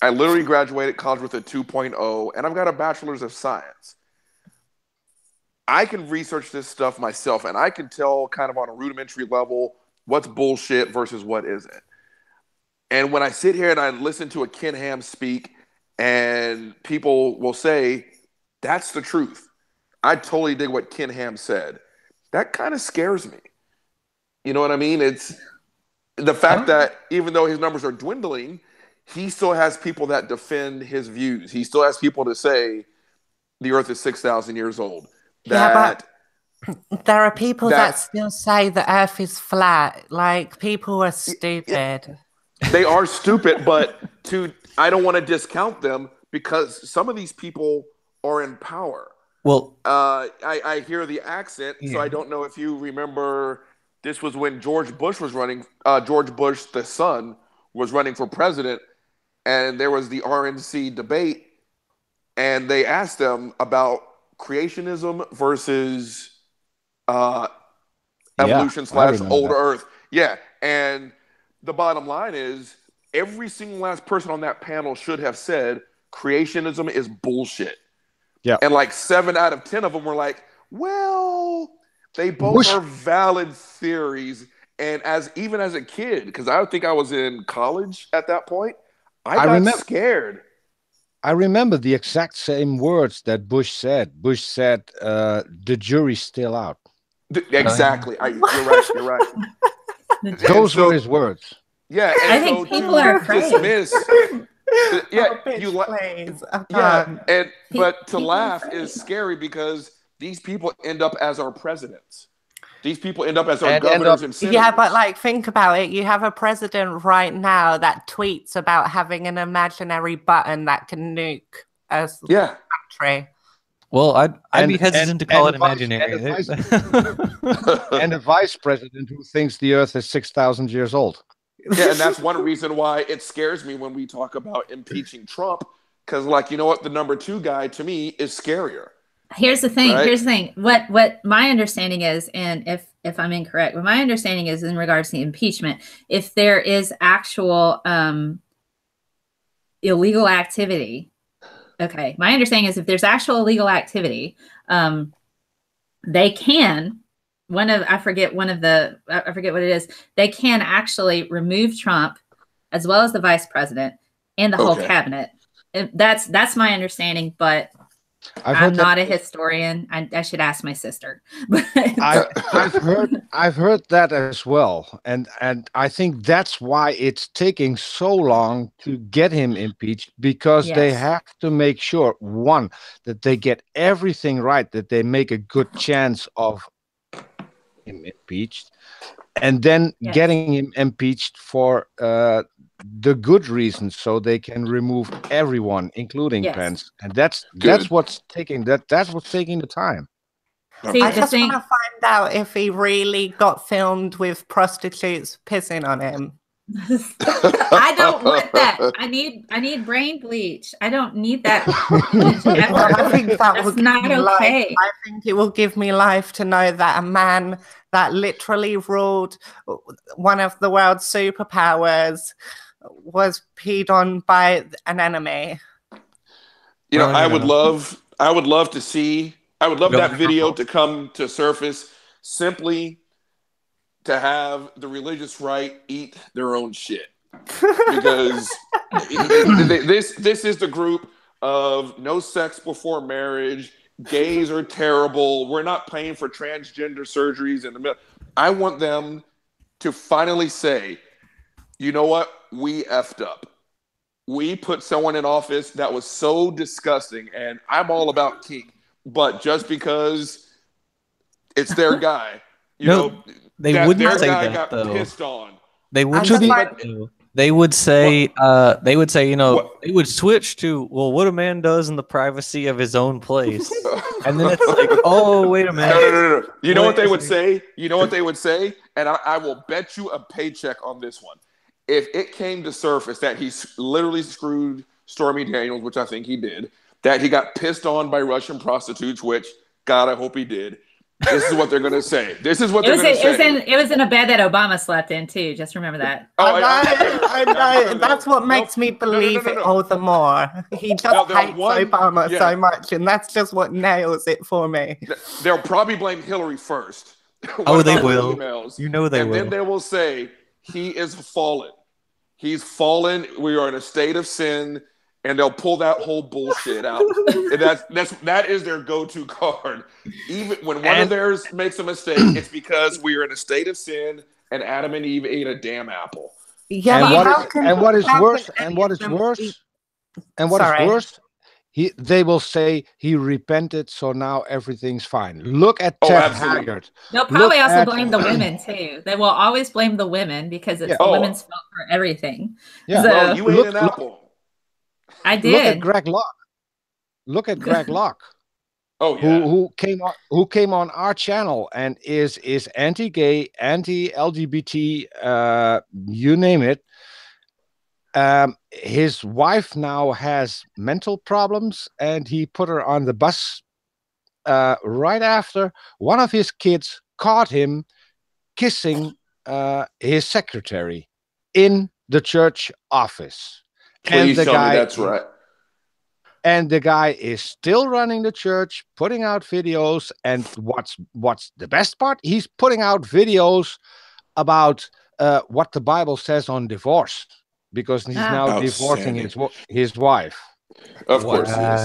I literally graduated college with a 2.0, and I've got a bachelor's of science. I can research this stuff myself, and I can tell kind of on a rudimentary level what's bullshit versus what isn't. And when I sit here and I listen to a Ken Ham speak, and people will say, that's the truth. I totally dig what Ken Ham said. That kind of scares me. You know what I mean? It's the fact that even though his numbers are dwindling, he still has people that defend his views. He still has people to say the earth is 6,000 years old. But there are people that still say the earth is flat. Like, people are stupid. They are stupid, but I don't want to discount them because some of these people are in power. Well, I hear the accent, so I don't know if you remember. This was when George Bush was running. George Bush, the son, was running for president, and there was the RNC debate, and they asked them about creationism versus evolution / old Earth. Yeah, and the bottom line is every single last person on that panel should have said creationism is bullshit. Yeah. And like 7 out of 10 of them were like, well, they both are valid theories. And even as a kid, because I think I was in college at that point, I got scared. I remember the exact same words that Bush said. Bush said, the jury's still out. Exactly. You're right. Those were his words. Yeah, and I think people are afraid. But to laugh is scary because these people end up as our presidents. These people end up as our governors and senators. Yeah, but like, think about it. You have a president right now that tweets about having an imaginary button that can nuke a country. Well, I'd be And- hesitant and- to call and it the vice- imaginary. and a vice president who thinks the Earth is 6,000 years old. Yeah, and that's one reason why it scares me when we talk about impeaching Trump, because, like, you know what, the number 2 guy to me is scarier. Here's the thing. Right? Here's the thing. What my understanding is, and if I'm incorrect, what my understanding is in regards to impeachment, if there is actual illegal activity, okay, my understanding is if there's actual illegal activity, they can. I forget what it is. They can actually remove Trump, as well as the vice president and the whole cabinet. That's my understanding, but I'm not a historian. I should ask my sister. I've heard that as well, and I think that's why it's taking so long to get him impeached, because they have to make sure, one, that they get everything right, that they make a good chance of him impeached, and then getting him impeached for the good reasons, so they can remove everyone, including Pence, and that's what's taking the time. See, I just want to find out if he really got filmed with prostitutes pissing on him. I don't want that. I need brain bleach. I don't need that. I think that's not okay. I think it will give me life to know that a man that literally ruled one of the world's superpowers was peed on by an enemy. You know, I would love that video to come to surface, simply to have the religious right eat their own shit, because this is the group of no sex before marriage. Gays are terrible. We're not paying for transgender surgeries in the middle. I want them to finally say, you know what? We effed up. We put someone in office that was so disgusting, and I'm all about kink, but just because it's their guy, you know, they wouldn't say that, got though. pissed on. They wouldn't say that, though. They would say, you know, they would switch to, well, what a man does in the privacy of his own place. And then it's like, oh, wait a minute. No. You know what they would say? And I will bet you a paycheck on this one. If it came to surface that he literally screwed Stormy Daniels, which I think he did, that he got pissed on by Russian prostitutes, which, God, I hope he did. This is what they're going to say. This is what they're going to say. It was in a bed that Obama slept in, too. Just remember that. I know. That's what makes me believe it all the more. He just hates Obama so much, and that's just what nails it for me. They'll probably blame Hillary first. Oh, they will. Emails. You know they will. And then they will say, he is fallen. He's fallen. We are in a state of sin. And they'll pull that whole bullshit out. And that is their go-to card. Even when one of theirs makes a mistake, it's because we are in a state of sin and Adam and Eve ate a damn apple. Yeah, what is worse, they will say he repented, so now everything's fine. Look at Ted Haggard. They'll probably also blame the women too. They will always blame the women because it's the women's fault for everything. Yeah, so, you ate an apple. I did. Look at Greg Locke. Oh yeah. Who came on our channel and is anti-gay, anti-LGBT, you name it. His wife now has mental problems, and he put her on the bus right after one of his kids caught him kissing his secretary in the church office. Please tell me that's right. And the guy is still running the church, putting out videos. And what's the best part? He's putting out videos about what the Bible says on divorce, because he's now divorcing his wife. Of course he is.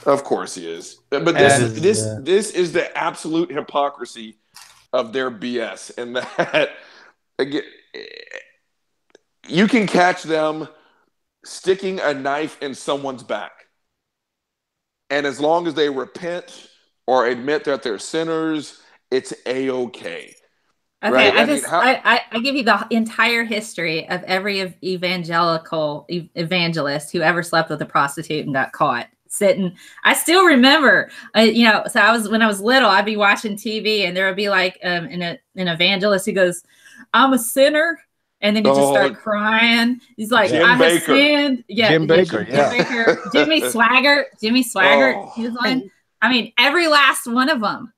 Of course he is. But this is the absolute hypocrisy of their BS, and that again, you can catch them sticking a knife in someone's back. And as long as they repent or admit that they're sinners, it's A-okay. Okay, right? I give you the entire history of every evangelist who ever slept with a prostitute and got caught. sitting. I still remember, you know, so when I was little, I'd be watching TV and there would be like an evangelist who goes, "I'm a sinner." And then he just started crying. He's like, "I have sinned." Yeah, Jim Baker. Jimmy Swaggart. Oh. He was one. I mean, every last one of them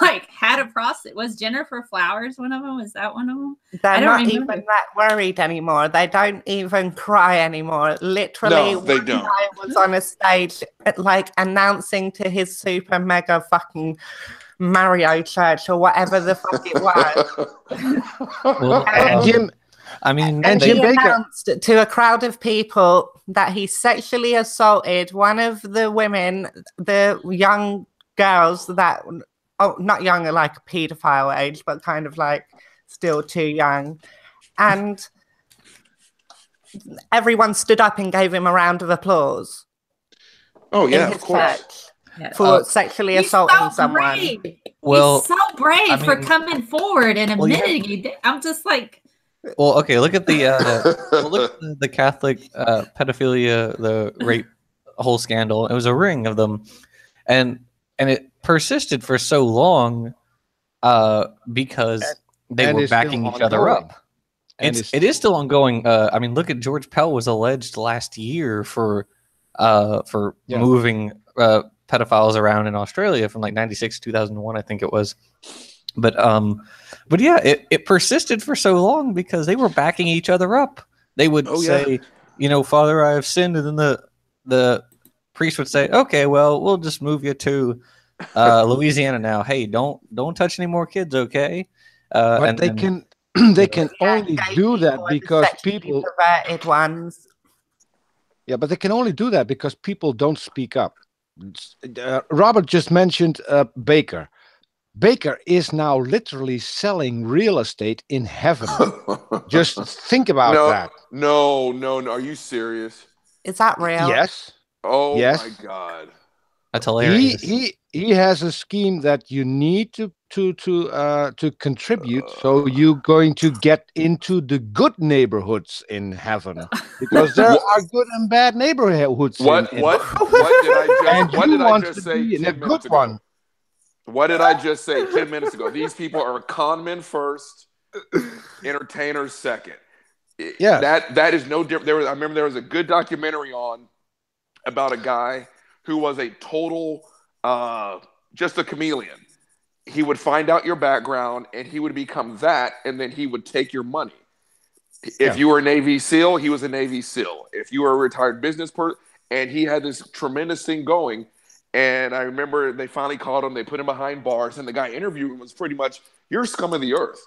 like had a prostitute. Was Jennifer Flowers one of them? Was that one of them? They're not even that worried anymore. They don't even cry anymore. Literally, no, they don't. I was on a stage like announcing to his super mega fucking Mario church or whatever the fuck it was. Well, And Jim, and Jim he Baker announced to a crowd of people that he sexually assaulted one of the women, the young girls that, not young like a pedophile age, but kind of like still too young. And everyone stood up and gave him a round of applause. Oh yeah, of course. For sexually assaulting someone. Brave. Well, he's so brave for coming forward and admitting he did. I'm just like, well, okay. Look at the Catholic pedophilia, the rape whole scandal. It was a ring of them, and it persisted for so long because they were backing each other up. It is still ongoing. I mean, look at George Pell was alleged last year for moving pedophiles around in Australia from like 96 to 2001, I think it was. But yeah, it persisted for so long because they were backing each other up. They would say, you know, "Father, I have sinned," and then the priest would say, "Okay, well, we'll just move you to Louisiana now. Hey, don't touch any more kids, okay?" But they can only do that because people perverted ones. Yeah, but they can only do that because people don't speak up. Robert just mentioned Baker. Baker is now literally selling real estate in heaven. Just think about that. No. Are you serious? Is that real? Yes. Oh yes. my God. That's hilarious. He has a scheme that you need to contribute, so you're going to get into the good neighborhoods in heaven, because there are good and bad neighborhoods. What did I just say? In a good one. What did I just say 10 minutes ago? These people are con men first, entertainers second. Yeah, that is no different. I remember there was a good documentary on about a guy who was a total just a chameleon. He would find out your background and he would become that, and then he would take your money. If you were a Navy SEAL, he was a Navy SEAL. If you were a retired business person, and he had this tremendous thing going. And I remember they finally caught him. They put him behind bars, and the guy interviewing him was pretty much, "You're scum of the earth."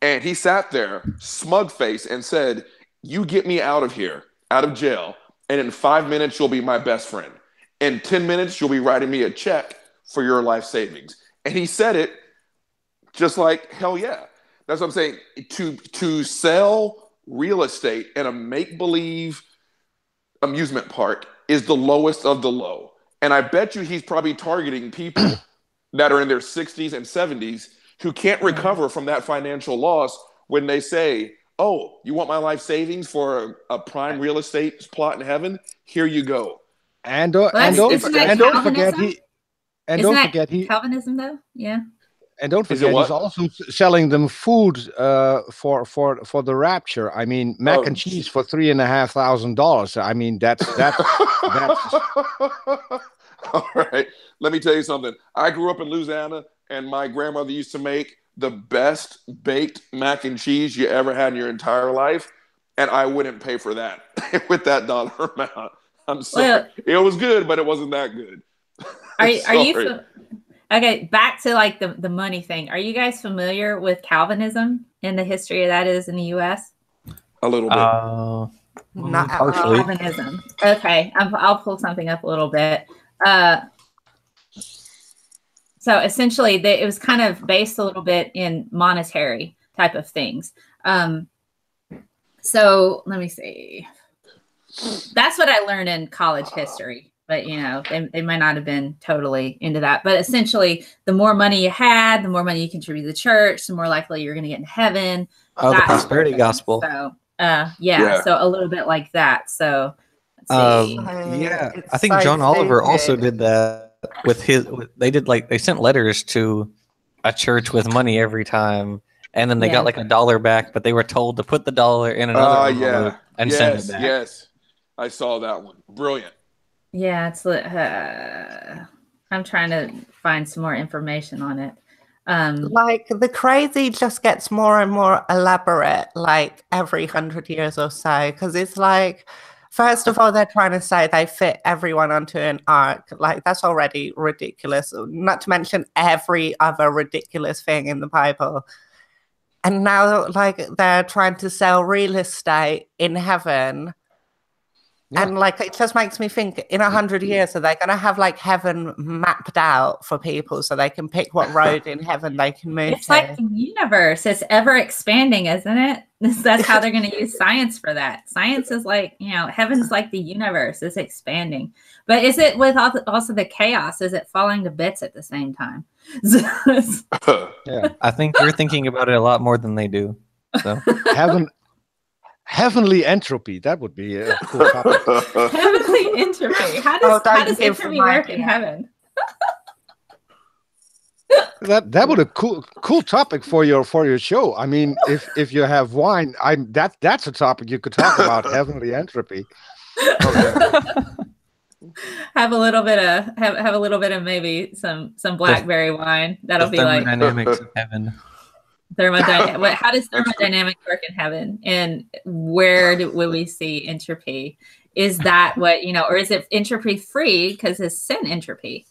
And he sat there, smug face, and said, "You get me out of here, out of jail, and in 5 minutes, you'll be my best friend. In 10 minutes, you'll be writing me a check for your life savings." And he said it just like, hell yeah. That's what I'm saying. To sell real estate in a make-believe amusement park is the lowest of the low. And I bet you he's probably targeting people that are in their 60s and 70s who can't recover from that financial loss when they say, "Oh, you want my life savings for a prime real estate plot in heaven? Here you go." And don't forget Calvinism though, yeah. And don't forget, he's also selling them food for the rapture. I mean, mac and cheese for $3,500. I mean, that's. All right. Let me tell you something. I grew up in Louisiana, and my grandmother used to make the best baked mac and cheese you ever had in your entire life, and I wouldn't pay for that with that dollar amount. I'm sorry. Well, it was good, but it wasn't that good. Are you okay? Back to like the money thing. Are you guys familiar with Calvinism and the history of that is in the U.S.? A little bit. Not partially. Calvinism. Okay, I'll pull something up a little bit. So essentially, it was kind of based a little bit in monetary type of things. So let me see. That's what I learned in college history. But, you know, they might not have been totally into that. But essentially, the more money you had, the more money you contribute to the church, the more likely you're going to get in heaven. Oh, the prosperity gospel. So, yeah, so a little bit like that. So see. Yeah, It's I think so John Oliver also stupid. did that with they sent letters to a church with money every time, and then they got Yeah. like $1 back, but they were told to put the dollar in another envelope Yeah. and send it Yes, back. yes. I saw that one. Brilliant. Yeah, it's I'm trying to find some more information on it. Like the crazy just gets more and more elaborate, like every 100 years or so. Because it's like, first of all, they're trying to say they fit everyone onto an ark. Like that's already ridiculous. Not to mention every other ridiculous thing in the Bible. And now, like, they're trying to sell real estate in heaven. Yeah. And like it just makes me think, in 100 years, are they going to have like heaven mapped out for people so they can pick what road in heaven they can move It's to? like the universe. It's ever expanding, isn't it? That's how they're going to use science for that. Science is like, heaven's like the universe. It's expanding. But is it with also the chaos? Is it falling to bits at the same time? Yeah, I think you're thinking about it a lot more than they do. So Heavenly entropy. That would be a cool topic. Heavenly entropy. How does entropy work in heaven? That would a cool topic for your show. I mean, if you have wine, that's a topic you could talk about. Heavenly entropy. Have a little bit of maybe some blackberry wine. That'll be like thermodynamics of heaven. How does thermodynamics work in heaven, and where will we see entropy? Is that what or is it entropy free because it's sin entropy?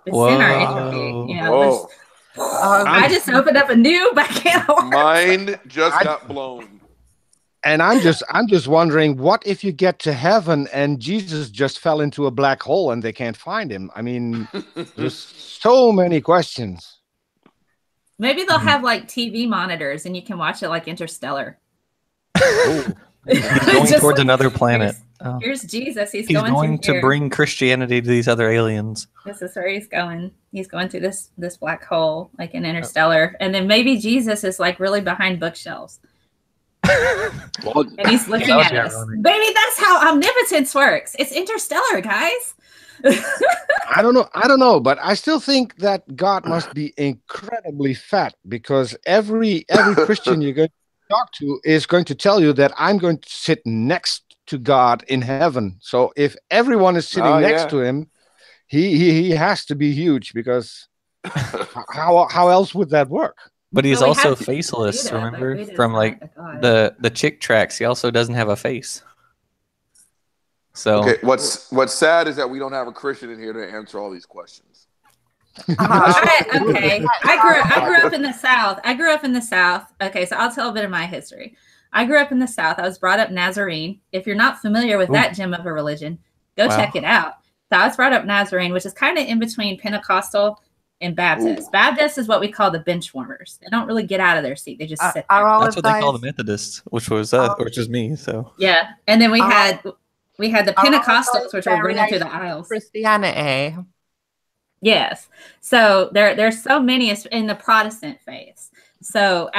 Is sin our entropy? I just opened up a new can of worms. Mine just got blown. And I'm just wondering, what if you get to heaven and Jesus just fell into a black hole and they can't find him? I mean, there's so many questions. Maybe they'll have like TV monitors and you can watch it like Interstellar. He's going towards another planet. Here's Jesus. He's going to bring Christianity to these other aliens. This is where he's going. He's going through this black hole, like in Interstellar. And then maybe Jesus is like really behind bookshelves. And he's looking at us. Baby, that's how omnipotence works. It's Interstellar, guys. I don't know, but I still think that God must be incredibly fat, because every Christian you're going to talk to is going to tell you that I'm going to sit next to God in heaven. So if everyone is sitting next to him, he has to be huge, because how else would that work? But he's also faceless, remember? From like the chick tracks, he also doesn't have a face. So okay, what's sad is that we don't have a Christian in here to answer all these questions. Okay, I grew up in the South. Okay, so I'll tell a bit of my history. I grew up in the South. I was brought up Nazarene. If you're not familiar with that gem of a religion, go check it out. So I was brought up Nazarene, which is kind of in between Pentecostal and Baptist. Ooh. Baptist is what we call the bench warmers. They don't really get out of their seat. They just sit there. That's what they call the Methodists, which was me. So yeah, and then we had the Pentecostals, which were running through the aisles. Christianity. Yes. So there's so many in the Protestant faiths. So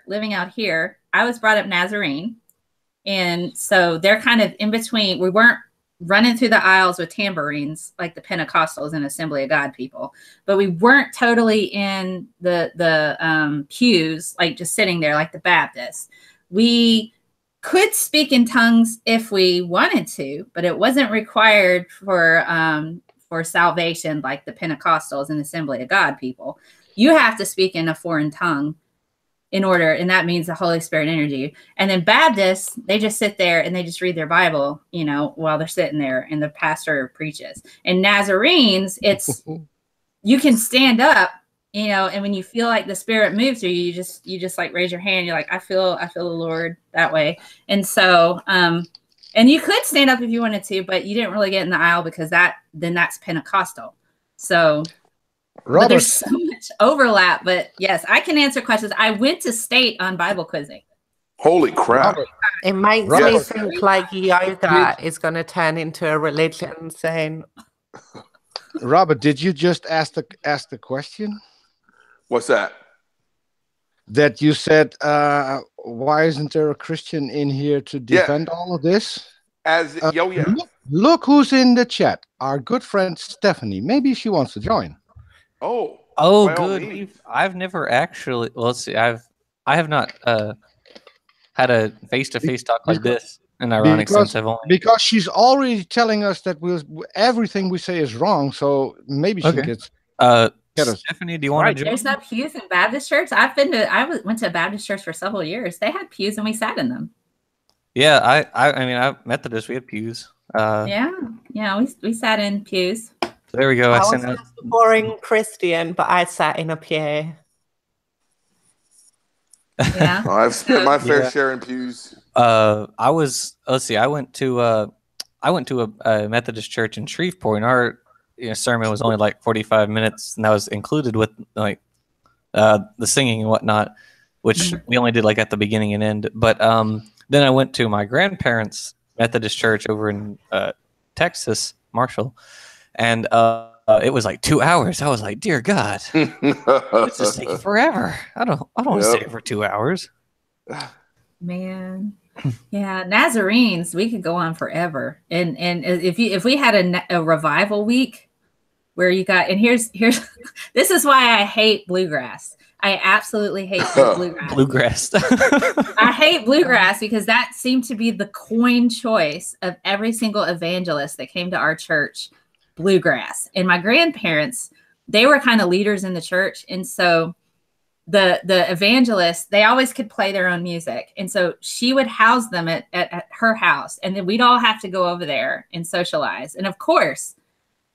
living out here, I was brought up Nazarene. And so they're kind of in between. We weren't running through the aisles with tambourines like the Pentecostals and Assembly of God people, but we weren't totally in the pews, like just sitting there like the Baptists. We could speak in tongues if we wanted to, but it wasn't required for salvation like the Pentecostals and Assembly of God people. You have to speak in a foreign tongue in order, and that means the Holy Spirit energy. And then Baptists, they just sit there and they just read their Bible, while they're sitting there and the pastor preaches. And Nazarenes, it's you can stand up, and when you feel like the Spirit moves through you, you just like raise your hand. You're like, I feel the Lord that way. And so, and you could stand up if you wanted to, but you didn't really get in the aisle because that's Pentecostal. So but there's so much overlap. But yes, I can answer questions. I went to state on Bible quizzing. Holy crap. It makes me think like yoga is going to turn into a religion, saying. Robert, did you just ask the question? What's that? That you said, why isn't there a Christian in here to defend all of this? As yo, yeah. Look who's in the chat. Our good friend Stephanie. Maybe she wants to join. Oh, Oh, by all good. means. I've never actually. Well, let's see. I have not had a face-to-face talk like this. In ironic sense, I've only Because she's already telling us that everything we say is wrong. So maybe she Okay. gets. Stephanie, do you want to join? There's no pews in Baptist church. Went to a Baptist church for several years. They had pews and we sat in them. Yeah, I mean, I Methodist. We had pews. Yeah, we sat in pews. So there we go. I I was sent out. just a boring Christian, but I sat in a pew. Yeah, I've spent my fair share in pews. Let's see. I went to a Methodist church in Shreveport, and our sermon was only like 45 minutes, and that was included with like the singing and whatnot, which we only did like at the beginning and end. But then I went to my grandparents' Methodist church over in Texas, Marshall, and it was like 2 hours. I was like, dear God, this is taking forever. I don't want to stay for 2 hours. man. Yeah, Nazarenes, we could go on forever. And if we had a revival week where you got, and here's this is why I hate bluegrass. I absolutely hate bluegrass. Bluegrass. I hate bluegrass because that seemed to be the coin choice of every single evangelist that came to our church. Bluegrass. And my grandparents, they were kind of leaders in the church, and so the evangelists, they always could play their own music, and so she would house them at her house, and then we'd all have to go over there and socialize. And of course,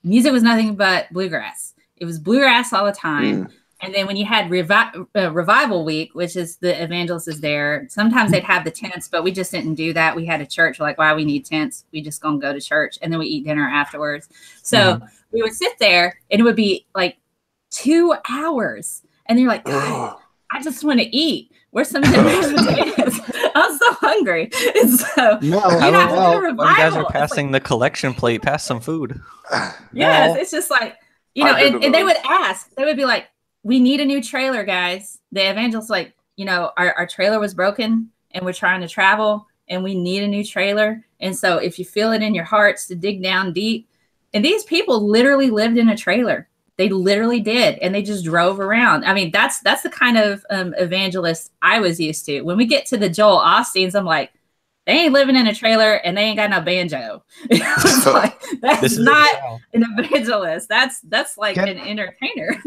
music was nothing but bluegrass. It was bluegrass all the time. And then when you had revival week, which is the evangelist is there, sometimes they'd have the tents, but we just didn't do that. We had a church. We're like, why we need tents? We just gonna go to church, and then we eat dinner afterwards. So we would sit there, and it would be like 2 hours, and you're like, God, I just want to eat. Where's some of the mashed potatoes? I'm so hungry. And so when you guys are passing the collection plate, pass some food. Yes, it's just like, and they would ask. They would be like, we need a new trailer, guys. The evangelist, like, our trailer was broken and we're trying to travel and we need a new trailer. And so if you feel it in your hearts to dig down deep, and these people literally lived in a trailer. They literally did. And they just drove around. I mean, that's the kind of evangelist I was used to. When we get to the Joel Osteens, I'm like, they ain't living in a trailer and they ain't got no banjo. Like, that's not an evangelist. That's like an entertainer.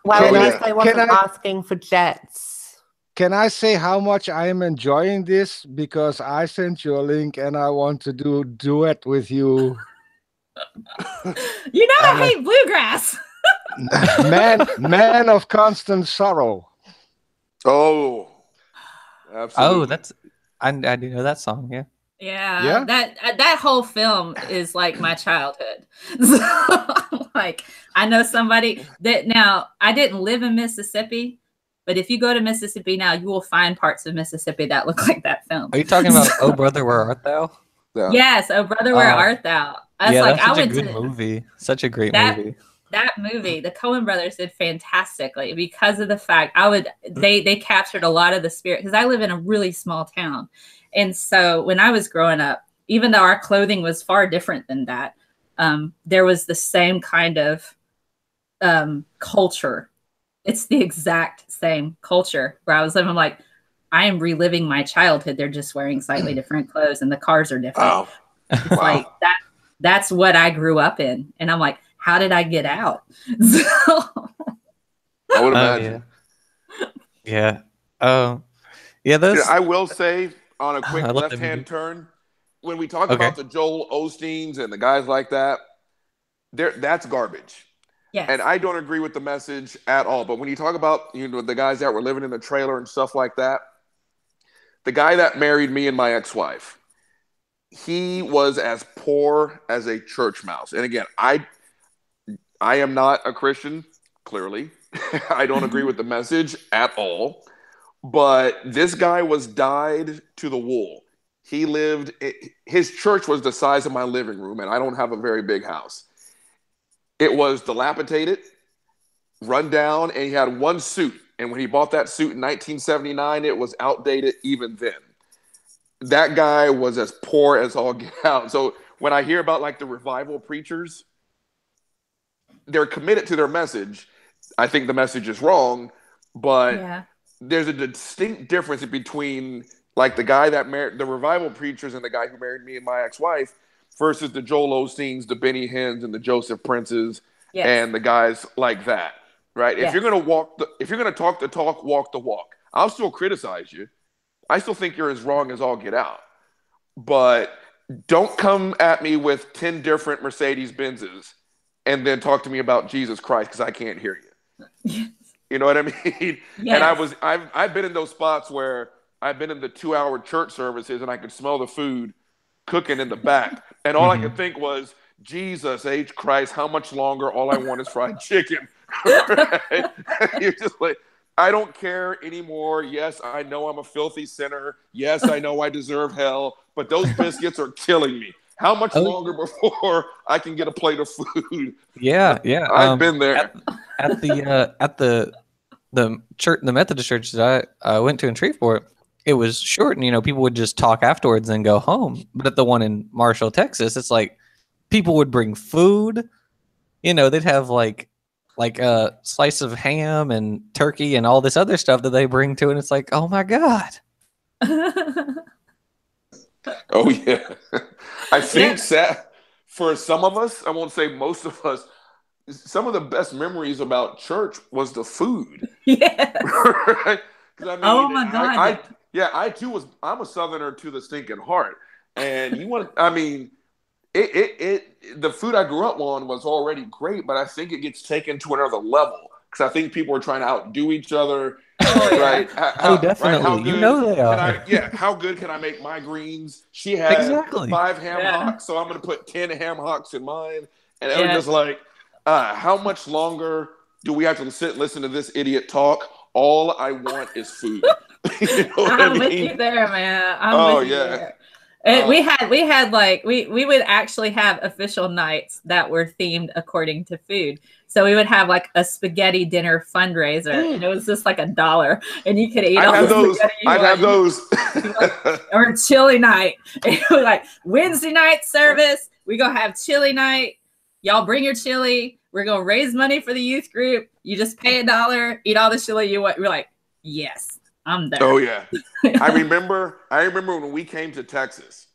Well, at least I wasn't asking for jets. Can I say how much I am enjoying this? Because I sent you a link and I want to do a duet with you. I hate bluegrass. man of constant sorrow. Oh, absolutely. Oh, that's I do know that song. Yeah. That whole film is like my childhood. So, like, I know somebody that, now I didn't live in Mississippi, but if you go to Mississippi now, you will find parts of Mississippi that look like that film. Are you talking about Oh Brother, Where Art Thou? Yeah. Yes, Oh Brother, Where Art Thou? That's such a good movie. Such a great movie. That movie, the Coen brothers did fantastically because of the fact they captured a lot of the spirit, because I live in a really small town. And so when I was growing up, even though our clothing was far different than that, there was the same kind of culture. It's the exact same culture where I was living. I'm like, I am reliving my childhood. They're just wearing slightly different clothes and the cars are different. Oh. It's like that. That's what I grew up in. And I'm like, how did I get out? So, I would imagine. Yeah. I will say, on a quick left-hand turn, when we talk about the Joel Osteens and the guys like that, that's garbage. yes. And I don't agree with the message at all. But when you talk about the guys that were living in the trailer and stuff like that, the guy that married me and my ex-wife, he was as poor as a church mouse. And again, I am not a Christian, clearly. I don't agree with the message at all. But this guy was dyed to the wool. His church was the size of my living room, and I don't have a very big house. It was dilapidated, run down, and he had one suit. And when he bought that suit in 1979, it was outdated even then. that guy was as poor as all get out. So when I hear about like the revival preachers, they're committed to their message. I think the message is wrong, but there's a distinct difference between like the guy that married the revival preachers and the guy who married me and my ex-wife versus the Joel Osteens, the Benny Hinns, and the Joseph Princes, and the guys like that, right? If you're gonna talk the talk, walk the walk. I'll still criticize you. I still think you're as wrong as all get out, but don't come at me with 10 different Mercedes Benzes and then talk to me about Jesus Christ because I can't hear you. Yes. You know what I mean? Yes. And I've been in those spots where I've been in the 2-hour church services and I could smell the food cooking in the back. And all I could think was, Jesus H. Christ, how much longer? All I want is fried chicken. Right? You're just like, I don't care anymore. Yes, I know I'm a filthy sinner. Yes, I know I deserve hell. But those biscuits are killing me. How much longer before I can get a plate of food? Yeah. I've been there. At the church, the Methodist church that I went to in Shreveport, it was short, and people would just talk afterwards and go home. But at the one in Marshall, Texas, it's like people would bring food. They'd have like a slice of ham and turkey and all this other stuff that they bring to it. And it's like, oh my God. Oh yeah. I think for some of us, I won't say most of us, some of the best memories about church was the food. Yeah. Right? I mean, oh my God. I'm a Southerner to the stinking heart. And the food I grew up on was already great, but I think it gets taken to another level because I think people are trying to outdo each other. Right? Definitely. Right? They are. How good can I make my greens? She had 5 ham hocks, so I'm going to put 10 ham hocks in mine. And it was just like, how much longer do we have to sit and listen to this idiot talk? All I want is food. I'm with you there, man. I'm with you there. And we would actually have official nights that were themed according to food. So we would have like a spaghetti dinner fundraiser, and it was just like $1, and you could eat all the spaghetti you want. I'd have those. Or chili night. It was like Wednesday night service. We gonna have chili night. Y'all bring your chili. We're gonna raise money for the youth group. You just pay $1, eat all the chili you want. We're like, yes. I'm there. Oh yeah. I remember when we came to Texas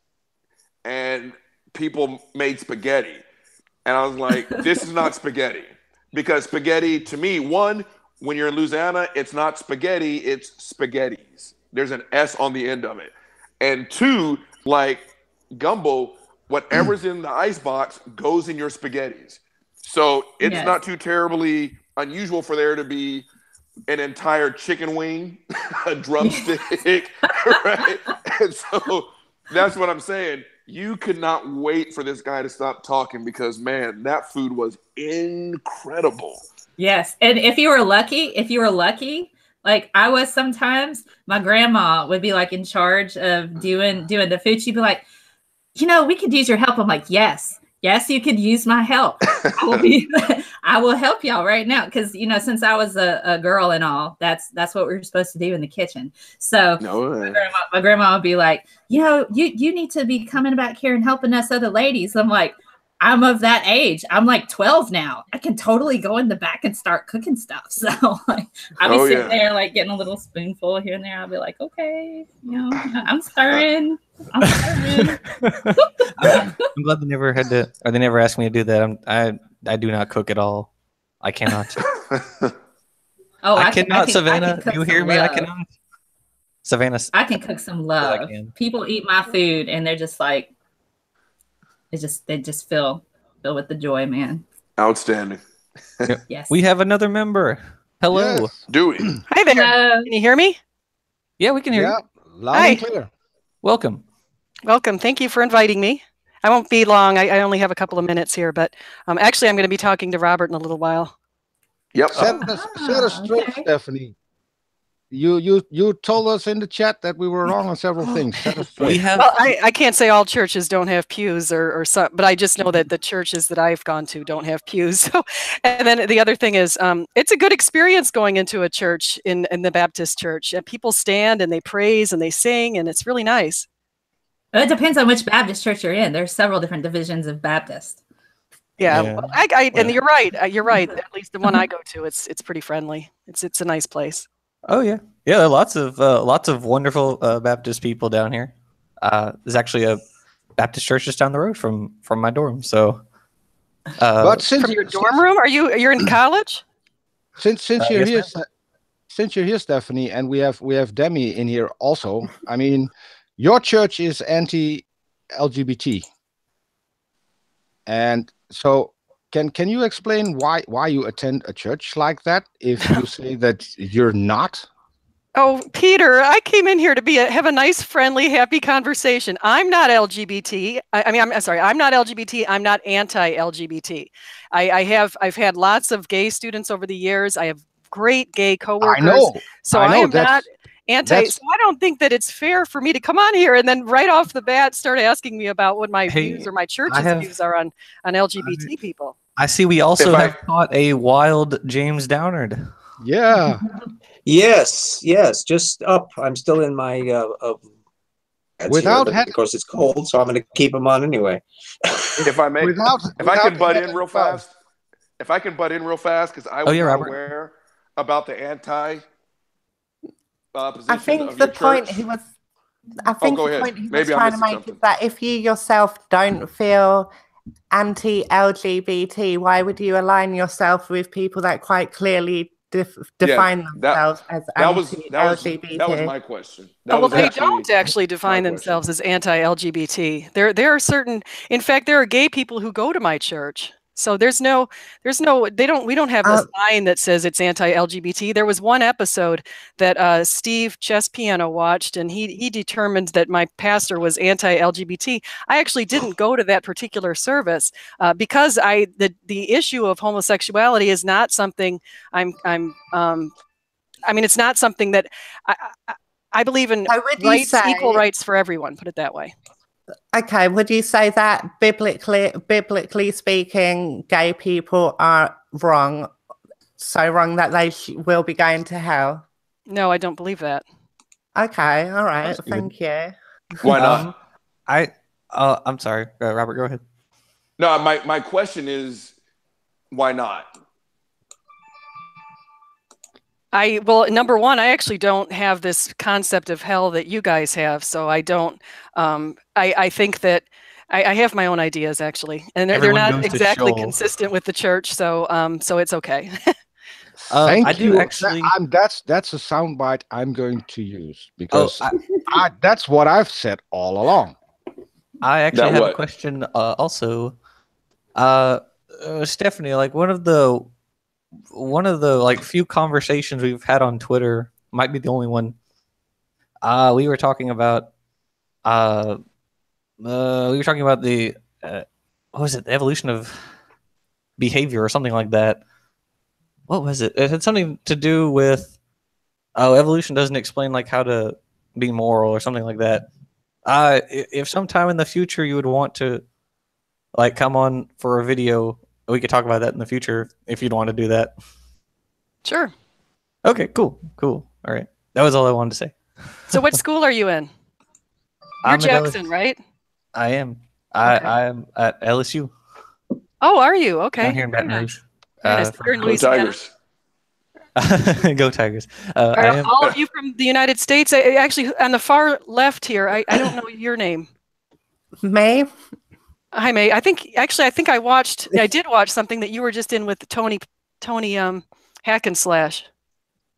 and people made spaghetti. And I was like, this is not spaghetti. Because spaghetti to me, one, when you're in Louisiana, it's not spaghetti, it's spaghettis. There's an S on the end of it. And two, like gumbo, whatever's in the icebox goes in your spaghettis. So it's not too terribly unusual for there to be an entire chicken wing, a drumstick, right? And so that's what I'm saying. You could not wait for this guy to stop talking because, man, that food was incredible. Yes. And if you were lucky, like I was sometimes, my grandma would be like in charge of doing the food. She'd be like, we could use your help. I'm like, yes, you could use my help. I will help y'all right now. Cause since I was a girl and all, that's what we were supposed to do in the kitchen. So my grandma would be like, you need to be coming back here and helping us other ladies. I'm like, I'm of that age. I'm like 12 now. I can totally go in the back and start cooking stuff. So like, I'll be sitting there like getting a little spoonful here and there. I'll be like, okay, I'm stirring. I'm glad they never had to, or they never asked me to do that. I do not cook at all. I cannot. I cannot, Savannah. You hear me? Love. I cannot. Savannah. I can cook some love. People eat my food and they're just like, they just fill with the joy, man. Outstanding. Yes. We have another member. Hello. Yes. Dewey. Hi there. Hello. Can you hear me? Yeah, we can hear you. Loud and clear. Welcome. Thank you for inviting me. I won't be long. I only have a couple of minutes here, but actually I'm going to be talking to Robert in a little while. Yep. Set us straight, Stephanie. You told us in the chat that we were wrong on several things. Set us straight. Well, I can't say all churches don't have pews or some, but I just know that the churches that I've gone to don't have pews. So, and then the other thing is, it's a good experience going into a church in the Baptist church. And people stand and they praise and they sing, and it's really nice. It depends on which Baptist church you're in. There's several different divisions of Baptist. Yeah, Yeah. well, and you're right. You're right. At least the one I go to, it's pretty friendly. It's a nice place. Oh yeah, yeah. There are lots of wonderful Baptist people down here. There's actually a Baptist church just down the road from my dorm. So, But since From your dorm room? You're in college? since you're yes, here, ma'am. since you're here, Stephanie, and we have Demi in here also. I mean, your church is anti-LGBT, and so can you explain why you attend a church like that if you say that you're not? Oh, Peter, I came in here to have a nice, friendly, happy conversation. I'm not LGBT. I'm sorry. I'm not LGBT. I'm not anti-LGBT. I've had lots of gay students over the years. I have great gay coworkers. I know. So I I know am not anti. that's- So I don't think that it's fair for me to come on here and then right off the bat start asking me about what my Hey, views or my church's have- views are on LGBT people. I see. We also If I- have caught a wild James Downard. Yeah. Yes, just up. I'm still in my pants Without here, had- because it's cold, so I'm going to keep them on anyway. If I may, Without- if I can without butt having in real fun. fast, because I was yeah, not Robert. aware about the anti position I think of the your point church. he was. I think go the ahead. point he was Maybe I'm trying to missing make something. is that if you yourself don't feel anti-LGBT, why would you align yourself with people that quite clearly define themselves as That was anti-LGBT? my question. That Well, was they actually don't actually define my themselves as anti-LGBT. There are certain, in fact, there are gay people who go to my church. So we don't have a sign that says it's anti-LGBT. There was one episode that Steve Chess Piano watched, and he determined that my pastor was anti-LGBT. I actually didn't go to that particular service because the issue of homosexuality is not something it's not something that I believe in equal rights for everyone, put it that way. Okay, would you say that biblically speaking, gay people are wrong, so wrong that they will be going to hell? No, I don't believe that. Okay, all right, thank you. Why not? I'm sorry, Robert. Go ahead. No, my question is, why not? Number one, I actually don't have this concept of hell that you guys have, so I don't. I think that I have my own ideas actually, and they're not exactly consistent with the church. So it's okay. Thank you. Actually. That's a soundbite I'm going to use because that's what I've said all along. I actually have a question. Also, Stephanie, like one of the like few conversations we've had on Twitter, might be the only one. We were talking about the what was it? The evolution of behavior or something like that. What was it? It had something to do with evolution doesn't explain like how to be moral or something like that. If sometime in the future you would want to like come on for a video, we could talk about that in the future if you'd want to do that. Sure. Okay, cool. All right. That was all I wanted to say. So what school are you in? You're Jackson, right? I am. I am at LSU. Oh, are you? Okay. Down here in Baton Rouge. Go Tigers. Go Tigers. Are all of you from the United States? Actually, on the far left here, I don't know your name. May? Hi, May. I think I did watch something that you were just in with Tony Hackenslash.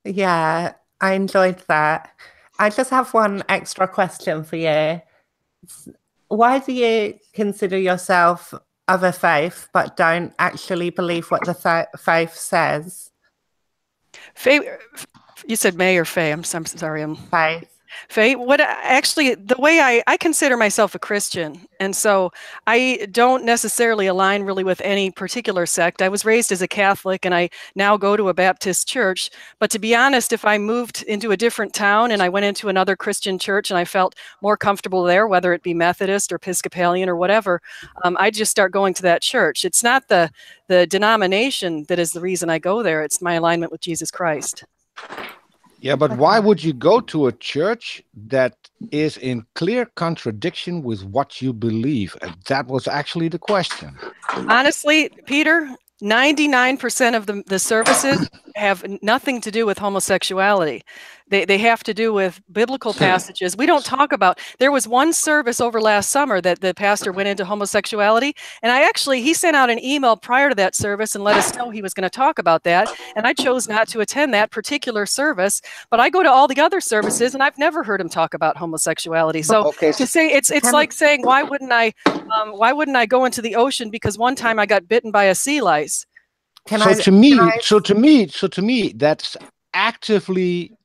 Yeah, I enjoyed that. I just have one extra question for you. Why do you consider yourself of a faith but don't actually believe what the faith says? Faye, you said May or Faye? I'm sorry. Faith. Faye, the way I consider myself a Christian, and so I don't necessarily align really with any particular sect. I was raised as a Catholic, and I now go to a Baptist church. But to be honest, if I moved into a different town and I went into another Christian church and I felt more comfortable there, whether it be Methodist or Episcopalian or whatever, I'd just start going to that church. It's not the denomination that is the reason I go there. It's my alignment with Jesus Christ. Yeah, but why would you go to a church that is in clear contradiction with what you believe? And that was actually the question. Honestly, Peter, 99% of the services have nothing to do with homosexuality. They have to do with biblical passages. We don't talk about, there was one service over last summer that the pastor went into homosexuality. And he sent out an email prior to that service and let us know he was going to talk about that. And I chose not to attend that particular service, but I go to all the other services and I've never heard him talk about homosexuality. So to say, it's like saying, why wouldn't I go into the ocean because one time I got bitten by a sea lice? To me, that's actively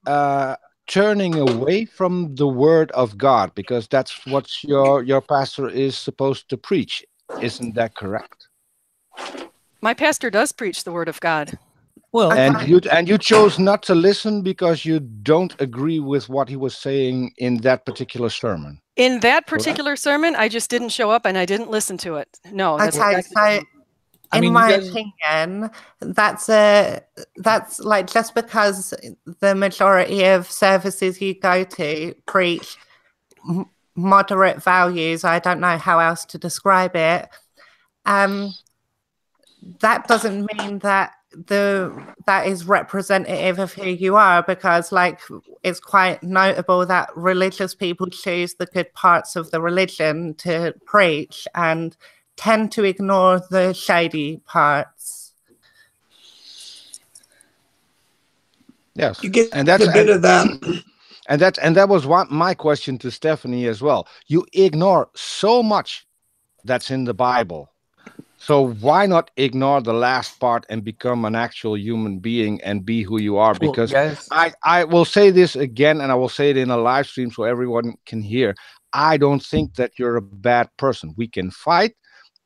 turning away from the word of God, because that's what your pastor is supposed to preach. Isn't that correct? My pastor does preach the word of God. Well, and you chose not to listen because you don't agree with what he was saying in that particular sermon. In that particular sermon, I just didn't show up and I didn't listen to it. No. Okay, so in my opinion, that's like, just because the majority of services you go to preach moderate values, I don't know how else to describe it. That doesn't mean that that is representative of who you are, because like it's quite notable that religious people choose the good parts of the religion to preach and tend to ignore the shady parts. Yes, you get a bit of that. And that was my question to Stephanie as well. You ignore so much that's in the Bible. So why not ignore the last part and become an actual human being and be who you are? Because I will say this again, and I will say it in a live stream so everyone can hear. I don't think that you're a bad person. We can fight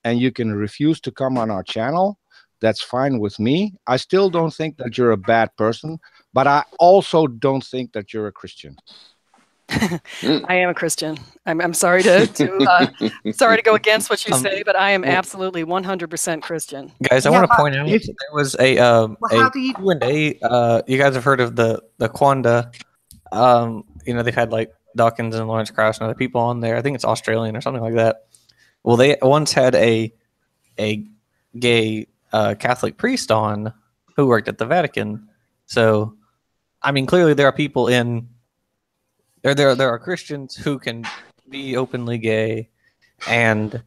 and you can refuse to come on our channel. That's fine with me. I still don't think that you're a bad person, but I also don't think that you're a Christian. I am a Christian. I'm sorry to go against what you say, but I am absolutely 100% Christian. Guys, I want to point out there was a Q&A. You guys have heard of the Quanda? They've had like Dawkins and Lawrence Krauss and other people on there. I think it's Australian or something like that. Well, they once had a gay Catholic priest on who worked at the Vatican. So, I mean, clearly there are people in there are Christians who can be openly gay and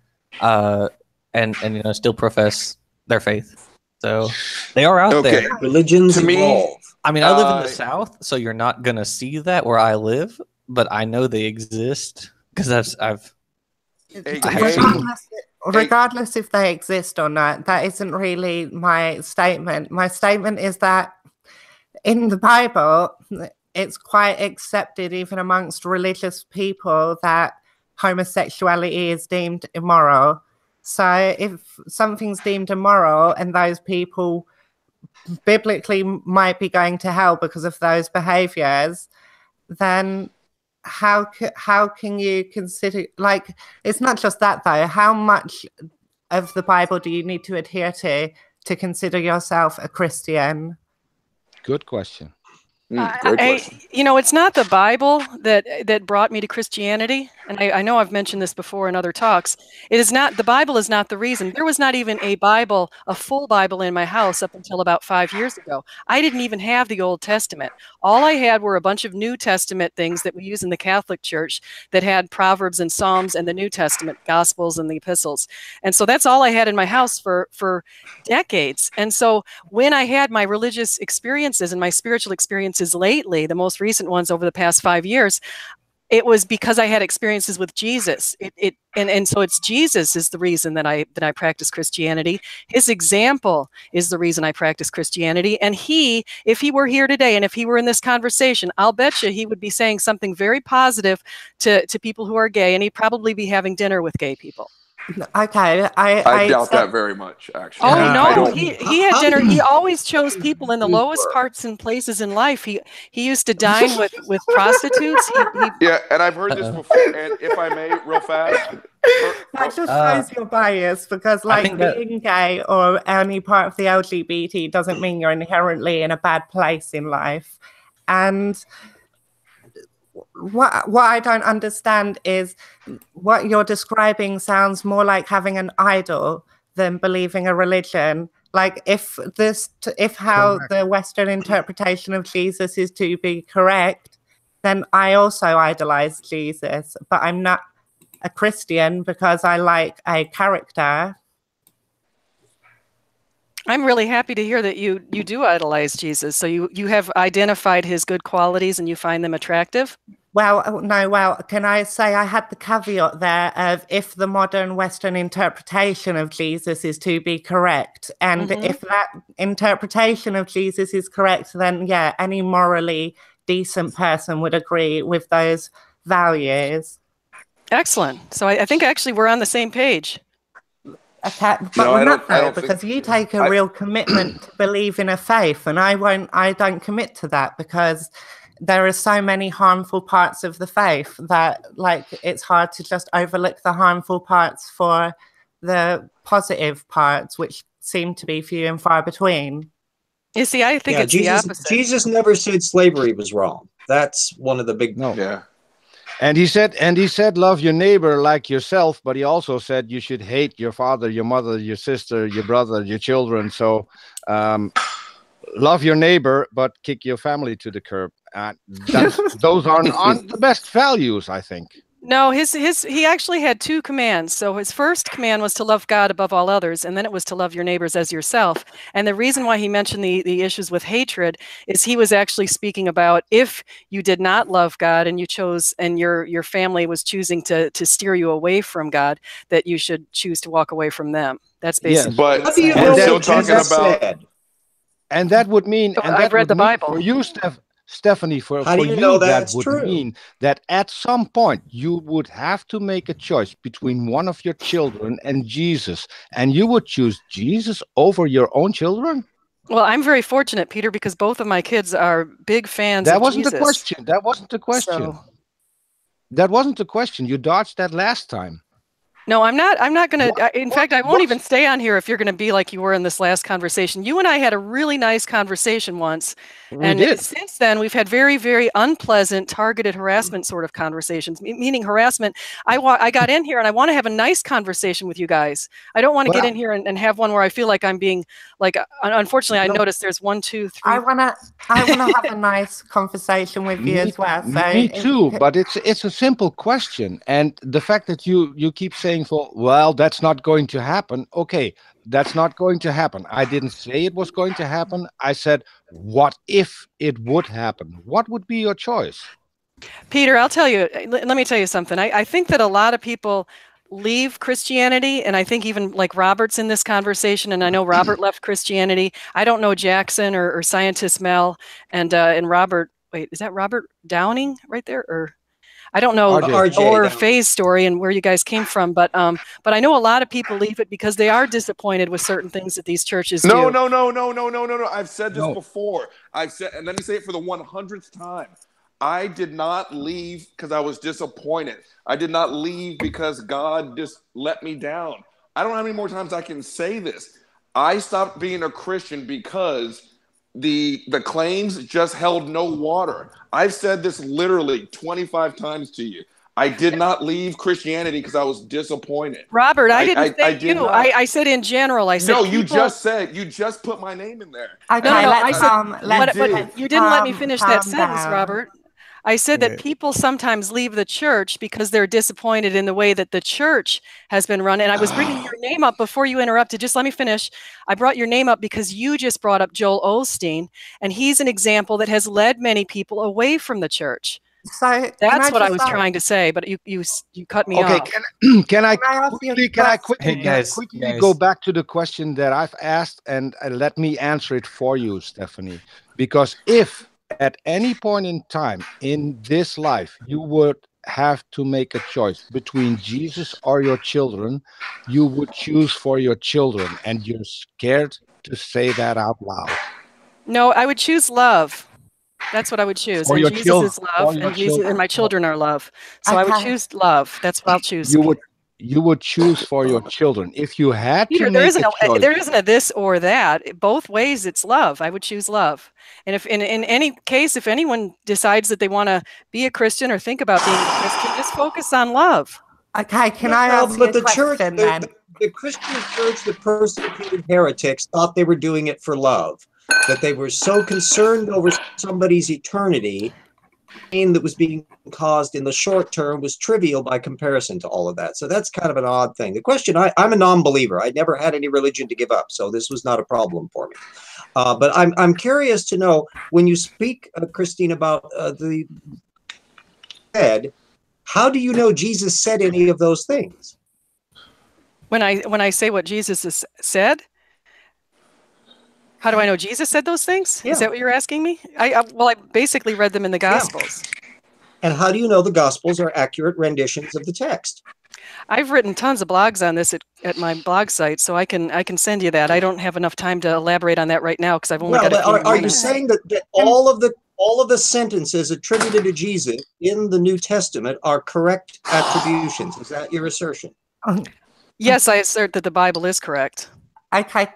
still profess their faith. So they are out there. Religions evolve. I mean, I live in the South, so you're not gonna see that where I live, but I know they exist because regardless if they exist or not, that isn't really my statement. My statement is that in the Bible, it's quite accepted even amongst religious people that homosexuality is deemed immoral. So if something's deemed immoral and those people biblically might be going to hell because of those behaviors, then how can you consider, like, it's not just that though, how much of the Bible do you need to adhere to consider yourself a Christian? Good question. Great question. It's not the Bible that brought me to Christianity. And I know I've mentioned this before in other talks. The Bible is not the reason. There was not even a full Bible in my house up until about 5 years ago. I didn't even have the Old Testament. All I had were a bunch of New Testament things that we use in the Catholic Church that had Proverbs and Psalms and the New Testament, Gospels and the Epistles. And so that's all I had in my house for decades. And so when I had my religious experiences and my spiritual experiences lately, the most recent ones over the past 5 years, it was because I had experiences with Jesus. So it's Jesus is the reason that I practice Christianity. His example is the reason I practice Christianity. And if he were here today and if he were in this conversation, I'll bet you he would be saying something very positive to people who are gay, and he'd probably be having dinner with gay people. Okay, I doubt that very much, actually. Oh no, he had dinner. He always chose people in the lowest parts and places in life. He used to dine with prostitutes. Yeah, and I've heard this before. And if I may, real fast, that just shows your bias, because being gay or any part of the LGBT doesn't mean you're inherently in a bad place in life. And what I don't understand is what you're describing sounds more like having an idol than believing a religion. Like if how the Western interpretation of Jesus is to be correct, then I also idolize Jesus, but I'm not a Christian because I like a character. I'm really happy to hear that you do idolize Jesus. So you have identified his good qualities and you find them attractive? Well, no, can I say I had the caveat there of if the modern Western interpretation of Jesus is to be correct. And if that interpretation of Jesus is correct, then yeah, any morally decent person would agree with those values. Excellent. So I think actually we're on the same page. Okay, but we're not though, because you take a real commitment to believe in a faith, and I don't commit to that because there are so many harmful parts of the faith that like it's hard to just overlook the harmful parts for the positive parts, which seem to be few and far between. You see, I think it's the opposite. Jesus never said slavery was wrong. That's one of the big And he said, love your neighbor like yourself, but he also said you should hate your father, your mother, your sister, your brother, your children. So love your neighbor, but kick your family to the curb. Those aren't the best values, I think. No, he actually had two commands. So his first command was to love God above all others, and then it was to love your neighbors as yourself. And the reason why he mentioned the issues with hatred is he was actually speaking about if you did not love God and you chose, and your family was choosing to steer you away from God, that you should choose to walk away from them. That's basically. But we're still talking about. And that would mean. And I've read the Bible. For you, Stephanie, for you, that would mean that at some point you would have to make a choice between one of your children and Jesus, and you would choose Jesus over your own children? Well, I'm very fortunate, Peter, because both of my kids are big fans of Jesus. That wasn't the question. That wasn't the question. That wasn't the question. You dodged that last time. No, I'm not going to. In fact, I won't even stay on here if you're going to be like you were in this last conversation. You and I had a really nice conversation once. And since then, we've had very, very unpleasant, targeted harassment sort of conversations, meaning harassment. I got in here and I want to have a nice conversation with you guys. I don't want to get in here and have one where I feel like I'm being like, unfortunately, I noticed there's 1, 2, 3. I wanna have a nice conversation with you as well. So me too, but it's a simple question. And the fact that you keep saying, well, that's not going to happen. Okay, that's not going to happen. I didn't say it was going to happen. I said, what if it would happen? What would be your choice? Peter, I'll tell you, let me tell you something. I think that a lot of people leave Christianity, and I think even like Robert's in this conversation, and I know Robert left Christianity. I don't know Jackson or Scientist Mel and Robert. Wait, is that Robert Downing right there? Or I don't know, or Faye's story and where you guys came from, but I know a lot of people leave it because they are disappointed with certain things that these churches do. No. I've said this before. I've said, and let me say it for the 100th time. I did not leave because I was disappointed. I did not leave because God just let me down. I don't know how many more times I can say this. I stopped being a Christian because the claims just held no water. I've said this literally 25 times to you. I did not leave Christianity because I was disappointed. Robert, I didn't say you. I said in general. I said no. You just put my name in there. Okay, I said, but you didn't let me finish that sentence, Robert. I said that people sometimes leave the church because they're disappointed in the way that the church has been run. And I was bringing your name up before you interrupted. Just let me finish. I brought your name up because you just brought up Joel Osteen, and he's an example that has led many people away from the church. So that's what I was trying to say, but you cut me off. Can I quickly go back to the question that I've asked, and let me answer it for you, Stephanie? Because if at any point in time in this life you would have to make a choice between Jesus or your children, you would choose for your children, and you're scared to say that out loud. No, I would choose love. That's what I would choose. And Jesus is love, and Jesus and my children are love. So I would choose love. That's what I'll choose. you would choose for your children if you had Peter, to there make isn't a choice. there isn't a this or that. Both ways, it's love. I would choose love. And if in any case, if anyone decides that they want to be a Christian or think about being a Christian, just focus on love. Okay, can I ask you a question then? The Christian church that persecuted heretics thought they were doing it for love, that they were so concerned over somebody's eternity, pain that was being caused in the short term was trivial by comparison to all of that. So that's kind of an odd thing. The question, I'm a non-believer. I never had any religion to give up, so this was not a problem for me. But I'm curious to know, when you speak, Christine, about the said, how do you know Jesus said any of those things? When I say what Jesus has said, how do I know Jesus said those things? Yeah. Is that what you're asking me? Well, I basically read them in the Gospels. Yeah. And how do you know the Gospels are accurate renditions of the text? I've written tons of blogs on this at my blog site, so I can send you that. I don't have enough time to elaborate on that right now because I've only got a few minutes. Are you saying that all of the sentences attributed to Jesus in the New Testament are correct attributions? Is that your assertion? Yes, I assert that the Bible is correct. Okay.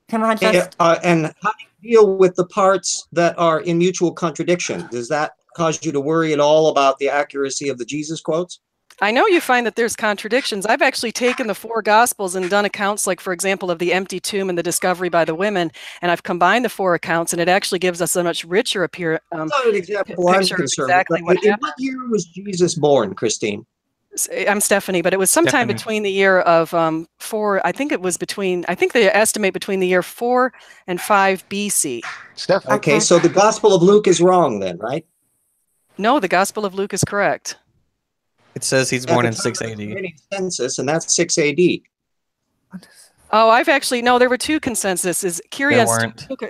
Can I just... and how do you deal with the parts that are in mutual contradiction? Does that cause you to worry at all about the accuracy of the Jesus quotes? I know you find that there's contradictions. I've actually taken the 4 Gospels and done accounts, like, for example, of the empty tomb and the discovery by the women, and I've combined the 4 accounts, and it actually gives us a much richer picture of exactly what happened. What year was Jesus born, Christine? I'm Stephanie, but it was sometime between the year of I think they estimate between the year 4 and 5 BC. Okay, so the Gospel of Luke is wrong then, right? No, the Gospel of Luke is correct. It says he's born in 6 AD. Census, and that's 6 AD. Oh, there were 2 consensuses. Curious,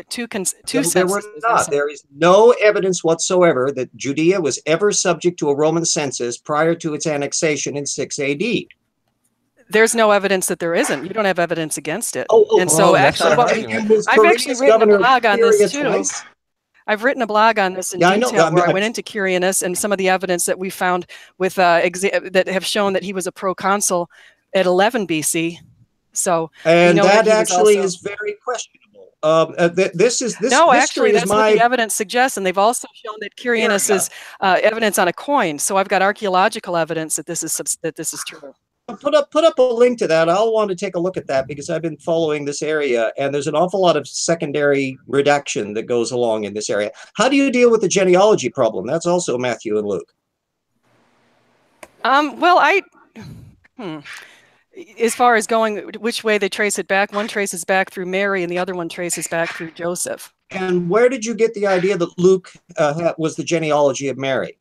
two censuses. There were not. There is no evidence whatsoever that Judea was ever subject to a Roman census prior to its annexation in 6 AD. There's no evidence that there isn't. You don't have evidence against it. I've actually written a blog on this too. I've written a blog on this in detail where I went into Quirinus and some of the evidence that we found with that have shown that he was a proconsul at 11 BC. So, and that actually is very questionable. That's what the evidence suggests, and they've also shown that Quirinus is evidence on a coin. So I've got archaeological evidence that this is true. Put up a link to that. I'll want to take a look at that because I've been following this area, and there's an awful lot of secondary redaction that goes along in this area. How do you deal with the genealogy problem? That's also Matthew and Luke. As far as going which way they trace it back, one traces back through Mary and the other one traces back through Joseph. And where did you get the idea that Luke was the genealogy of Mary?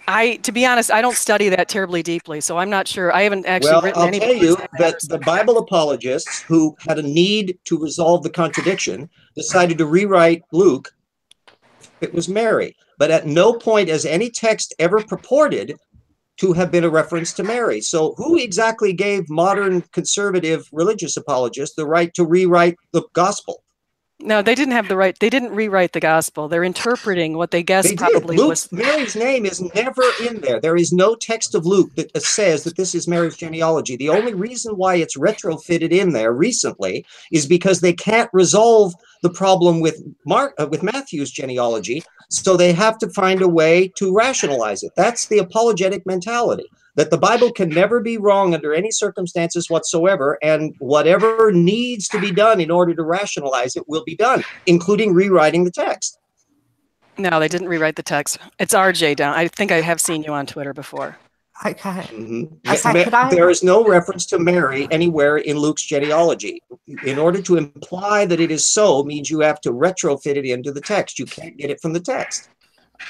To be honest, I don't study that terribly deeply, so I'm not sure. I haven't actually written any. I'll tell you that the Bible apologists who had a need to resolve the contradiction decided to rewrite Luke. It was Mary, but at no point has any text ever purported to have been a reference to Mary. So who exactly gave modern conservative religious apologists the right to rewrite the gospel? No, they didn't have the right. They didn't rewrite the gospel. They're interpreting what they guessed probably was. Mary's name is never in there. There is no text of Luke that says that this is Mary's genealogy. The only reason why it's retrofitted in there recently is because they can't resolve the problem with Matthew's genealogy, so they have to find a way to rationalize it. That's the apologetic mentality, that the Bible can never be wrong under any circumstances whatsoever, and whatever needs to be done in order to rationalize it will be done, including rewriting the text. No, they didn't rewrite the text. It's RJ down. I think I have seen you on Twitter before. Okay. There is no reference to Mary anywhere in Luke's genealogy. In order to imply that it is so means you have to retrofit it into the text. You can't get it from the text.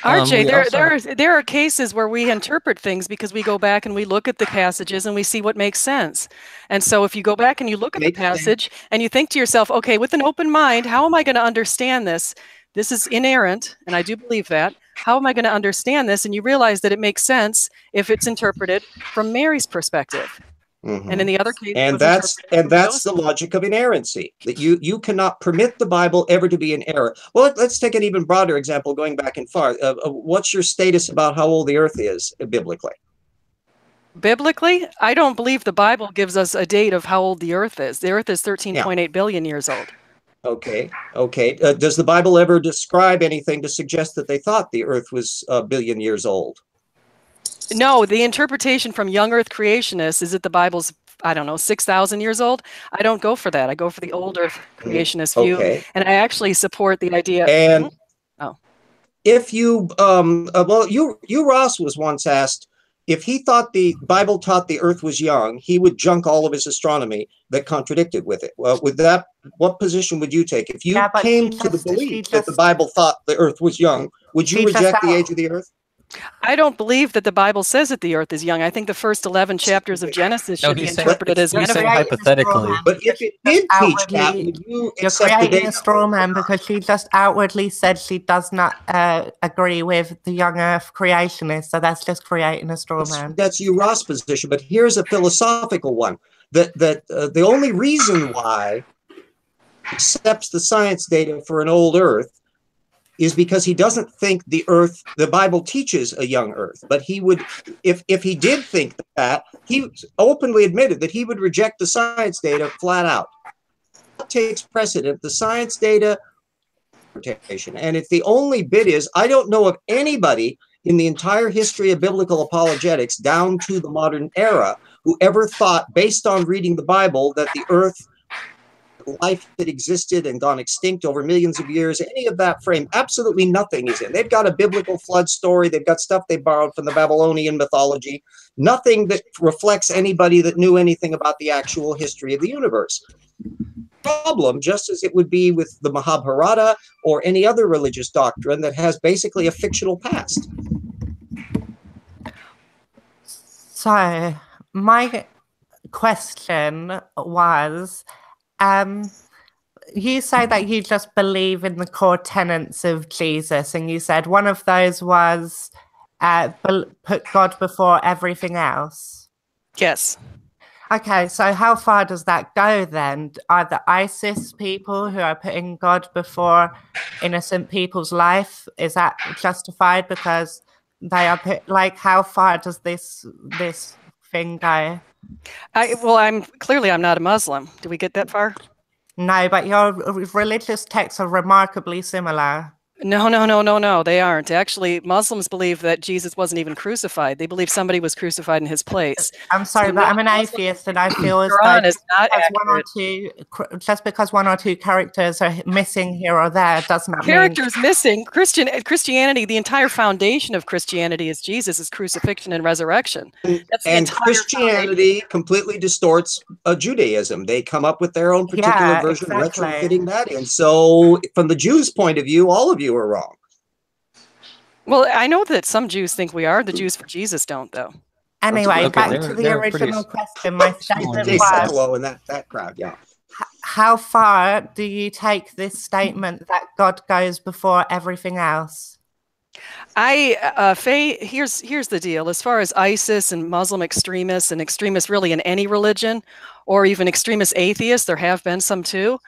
RJ, there are cases where we interpret things because we go back and we look at the passages and we see what makes sense. And so if you go back and you look at the passage and you think to yourself, okay, with an open mind, how am I going to understand this? This is inerrant, and I do believe that. How am I going to understand this? And you realize that it makes sense if it's interpreted from Mary's perspective. Mm-hmm. And in the other case, that's the logic of inerrancy, that you cannot permit the Bible ever to be in error. Well, let's take an even broader example, going back and far. What's your status about how old the earth is biblically? Biblically, I don't believe the Bible gives us a date of how old the Earth is. The Earth is 13.8 billion years old. Okay. Does the Bible ever describe anything to suggest that they thought the Earth was a billion years old? No, the interpretation from young Earth creationists is that the Bible's, I don't know, 6,000 years old. I don't go for that. I go for the old Earth creationist view, and I actually support the idea. And if you, well, you Ross was once asked if he thought the Bible taught the Earth was young, he would junk all of his astronomy that contradicted with it. Well, with that, what position would you take if you came to the belief that the Bible thought the Earth was young? Would you reject the age of the Earth? I don't believe that the Bible says that the Earth is young. I think the first 11 chapters of Genesis should be interpreted as hypothetically. But if it did teach that, would you accept the creating a straw man because she just outwardly said she does not agree with the young Earth creationists. So that's just creating a straw man. That's you Ross' position. But here's a philosophical one: that the only reason why he accepts the science data for an old Earth is because he doesn't think the Bible teaches a young Earth. But he would, if he did think that, he openly admitted that he would reject the science data flat out. What takes precedent, the science data interpretation? And if the only bit is, I don't know of anybody in the entire history of biblical apologetics down to the modern era who ever thought, based on reading the Bible, that the Earth, life that existed and gone extinct over millions of years, any of that frame, absolutely nothing is in. They've got a biblical flood story. They've got stuff they borrowed from the Babylonian mythology. Nothing that reflects anybody that knew anything about the actual history of the universe. Problem, just as it would be with the Mahabharata or any other religious doctrine that has basically a fictional past. So, my question was, you say that you just believe in the core tenets of Jesus, and you said one of those was put God before everything else. Yes. Okay, so how far does that go then? Are the ISIS people who are putting God before innocent people's life, is that justified because they are put, like, how far does this thing go? Well, I'm not a Muslim. Do we get that far? No, but your religious texts are remarkably similar. No, they aren't. Actually, Muslims believe that Jesus wasn't even crucified. They believe somebody was crucified in his place. I'm sorry, but I'm an atheist, and I feel as though just because one or two characters are missing here or there does not characters missing. Christianity, the entire foundation of Christianity is Jesus' crucifixion and resurrection. And Christianity completely distorts Judaism. They come up with their own particular version, retrofitting that in. So, from the Jews' point of view, all of you are wrong. Well, I know that some Jews think we are. The Jews for Jesus don't, though. Anyway, back to the original question. My statement was, in that crowd, yeah. How far do you take this statement that God goes before everything else? Faye, here's the deal. As far as ISIS and Muslim extremists and extremists really in any religion, or even extremist atheists, there have been some too.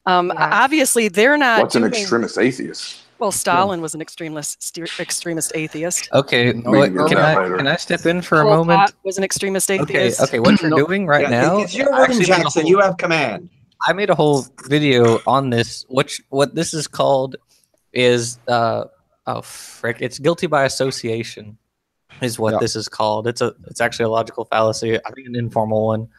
Obviously, they're not. What's an extremist atheist? Well, Stalin was an extremist atheist. Okay, can I step in for a moment? Pot was an extremist atheist. Okay, what you're doing right now? It's your room, Jackson. You have command. I made a whole video on this. What this is called is it's guilty by association, is what this is called. It's actually a logical fallacy. I think an informal one.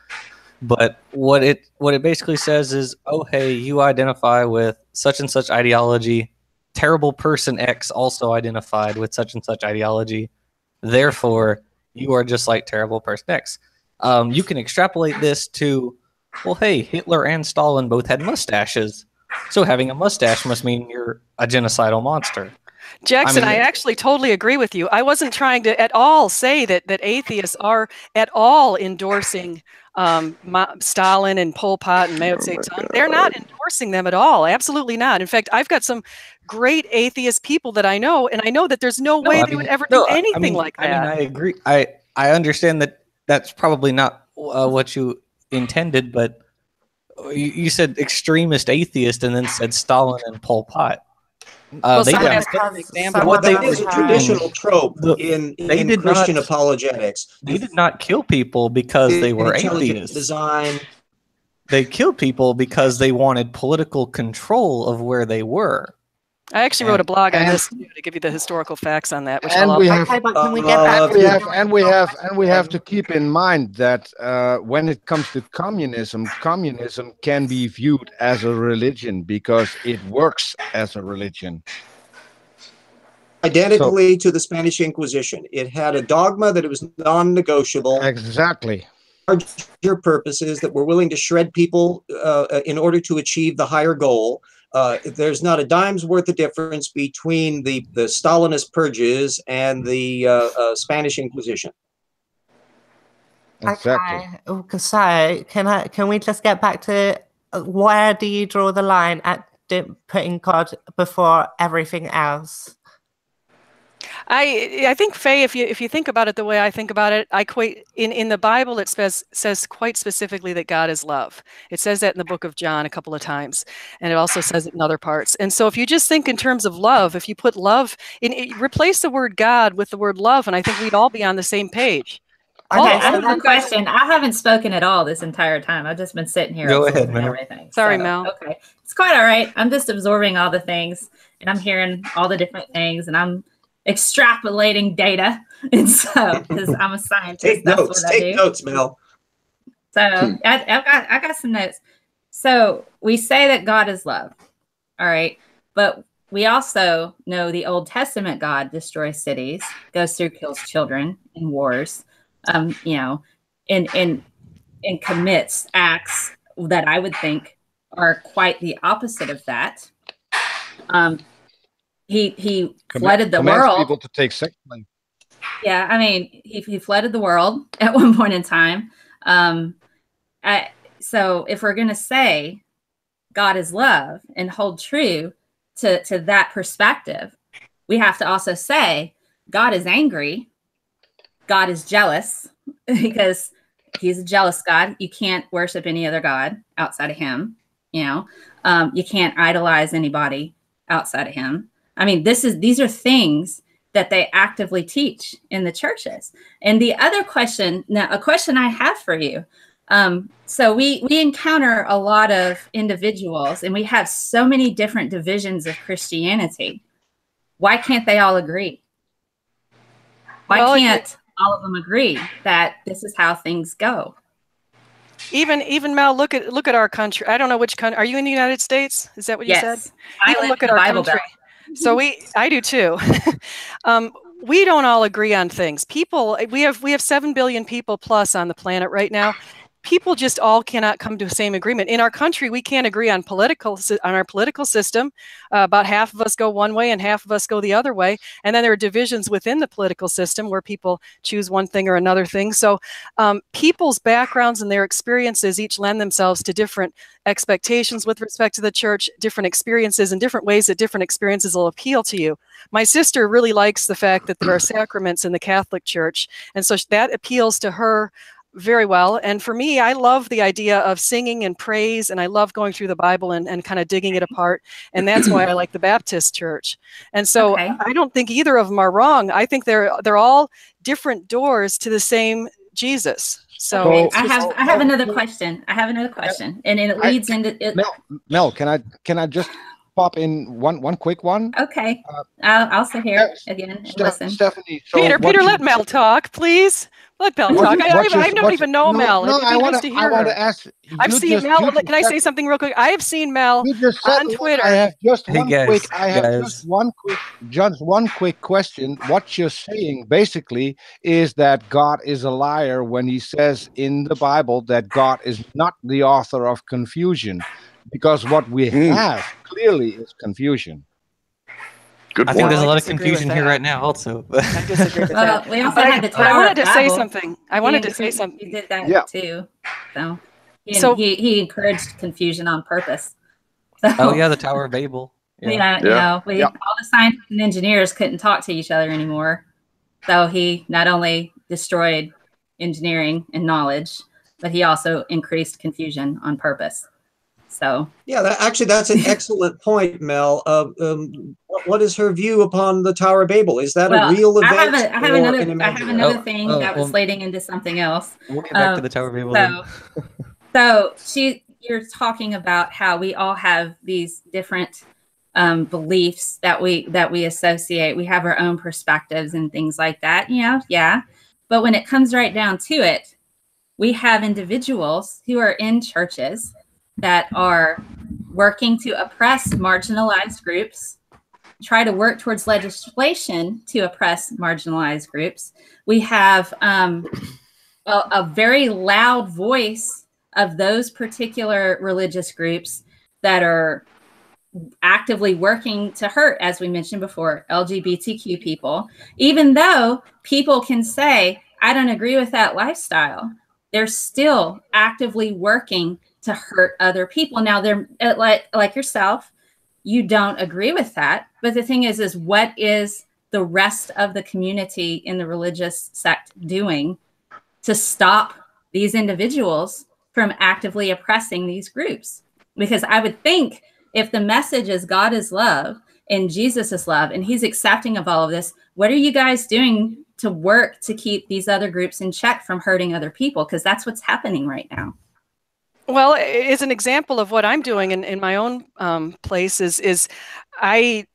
But what it basically says is, oh hey, you identify with such and such ideology. Terrible person X also identified with such and such ideology. Therefore, you are just like terrible person X. You can extrapolate this to, well, hey, Hitler and Stalin both had mustaches. So having a mustache must mean you're a genocidal monster. Jackson, I actually totally agree with you. I wasn't trying to at all say that atheists are at all endorsing Stalin and Pol Pot and Mao Zedong. They're not endorsing them at all. Absolutely not. In fact, I've got some great atheist people that I know, and I know that there's no way they would ever do anything like that. I agree. I understand that that's probably not what you intended, but you said extremist atheist and then said Stalin and Pol Pot. Well, they someone did- has to has example. someone What they That is a did- traditional trope The- in they did Christian not- apologetics. they did not kill people because they were Intelligent atheists. design. They killed people because they wanted political control of where they were. I actually wrote a blog on and- this too, to give you the historical facts on that, which And I'll we have Okay, but can we get Uh, back and we have to keep in mind that when it comes to communism can be viewed as a religion because it works as a religion. identically to the Spanish Inquisition. It had a dogma that it was non-negotiable. Exactly. Larger purposes that were willing to shred people in order to achieve the higher goal. There's not a dime's worth of difference between the Stalinist purges and the Spanish Inquisition. Exactly. Okay. So can we just get back to where do you draw the line at putting God before everything else? I think, Faye, if you think about it the way I think about it, I equate in the Bible it says quite specifically that God is love. It says that in the book of John a couple of times, and it also says it in other parts. And so if you just think in terms of love, if you put love replace the word God with the word love, and I think we'd all be on the same page. Okay, All I of have the a question. I haven't spoken at all this entire time. I've just been sitting here Go absorbing ahead, Mel. everything. Sorry, So, Mel. Okay, it's quite all right. I'm just absorbing all the things, and I'm hearing all the different things, and I'm extrapolating data. And so, because I'm a scientist, Take that's notes. what I do. Take notes, Mel. So I got some notes. So we say that God is love. All right. But we also know the Old Testament God destroys cities, goes through, kills children in wars, you know, and commits acts that I would think are quite the opposite of that. He flooded the Commands world. people to take sex life. Yeah, I mean, he flooded the world at one point in time. So if we're going to say God is love and hold true to that perspective, we have to also say God is angry. God is jealous because he's a jealous God. You can't worship any other God outside of him. You know, you can't idolize anybody outside of him. I mean, these are things that they actively teach in the churches. And the other question, now a question I have for you. So we encounter a lot of individuals and we have so many different divisions of Christianity. Why can't they all agree? Why can't all of them agree that this is how things go? Even Mel, look at our country. I don't know which country. Are you in the United States? Is that what you said? I Even live look in at the our Bible country. Belt. So I do too. We don't all agree on things. People, we have 7 billion people plus on the planet right now. People just all cannot come to the same agreement. In our country, we can't agree on our political system. About half of us go one way and half of us go the other way. And then there are divisions within the political system where people choose one thing or another thing. So people's backgrounds and their experiences each lend themselves to different expectations with respect to the church, different experiences, and different ways that different experiences will appeal to you. My sister really likes the fact that there are sacraments in the Catholic Church. And so that appeals to her very well. And for me, I love the idea of singing and praise, and I love going through the Bible and kind of digging it apart. And that's why I like the Baptist Church. And so I don't think either of them are wrong. I think they're all different doors to the same Jesus. So okay. I have another question. And it leads into it. Mel, can I just pop in one quick one? Okay. I'll sit here again and listen. Stephanie, so Peter, let Mel talk, please. Let Mel talk. I don't even know Mel. No, I want to ask. I've seen Mel. Can I say something real quick? I have seen Mel on Twitter. I have just one quick. Just one quick question. What you're saying basically is that God is a liar when he says in the Bible that God is not the author of confusion, because what we have clearly is confusion. Good point. I think there's a lot of confusion here right now also. I disagree with that. We also had the Tower I wanted to of say Babel. something. I wanted to say something. He did that too. So he encouraged confusion on purpose. So, oh yeah, the Tower of Babel. Yeah. You know, all the scientists and engineers couldn't talk to each other anymore. So he not only destroyed engineering and knowledge, but he also increased confusion on purpose. So yeah, that's an excellent point, Mel. What is her view upon the Tower of Babel? Is that a real event? I have another thing that was leading into something else. We'll get back to the Tower of Babel. So you're talking about how we all have these different beliefs that we associate. We have our own perspectives and things like that. Yeah. But when it comes right down to it, we have individuals who are in churches that are working to oppress marginalized groups, try to work towards legislation to oppress marginalized groups. We have a very loud voice of those particular religious groups that are actively working to hurt, as we mentioned before, LGBTQ people. Even though people can say, I don't agree with that lifestyle, they're still actively working to hurt other people. Now, they're like yourself, you don't agree with that. But the thing is what is the rest of the community in the religious sect doing to stop these individuals from actively oppressing these groups? Because I would think if the message is God is love and Jesus is love and he's accepting of all of this, what are you guys doing to work to keep these other groups in check from hurting other people? Because that's what's happening right now. Well, as an example of what I'm doing in my own place is I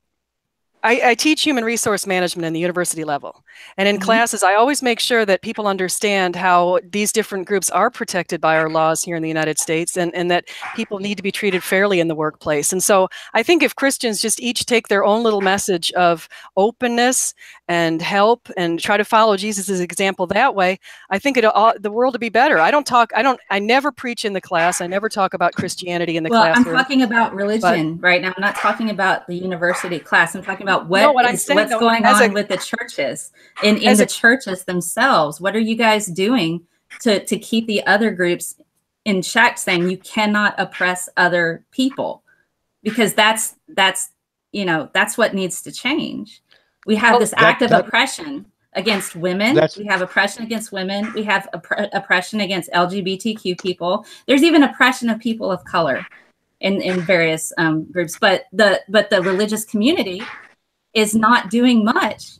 teach human resource management in the university level. And in classes, I always make sure that people understand how these different groups are protected by our laws here in the United States, and that people need to be treated fairly in the workplace. And so I think if Christians just each take their own little message of openness and help and try to follow Jesus's example that way, I think the world would be better. I never preach in the class. I never talk about Christianity in the classroom. I'm talking about religion right now. I'm not talking about the university class. I'm talking about what's going on with the churches in the churches themselves. What are you guys doing to keep the other groups in check, saying you cannot oppress other people? Because that's what needs to change. We have this active oppression against women. We have oppression against women. We have oppression against LGBTQ people. There's even oppression of people of color in various groups. But the religious community is not doing much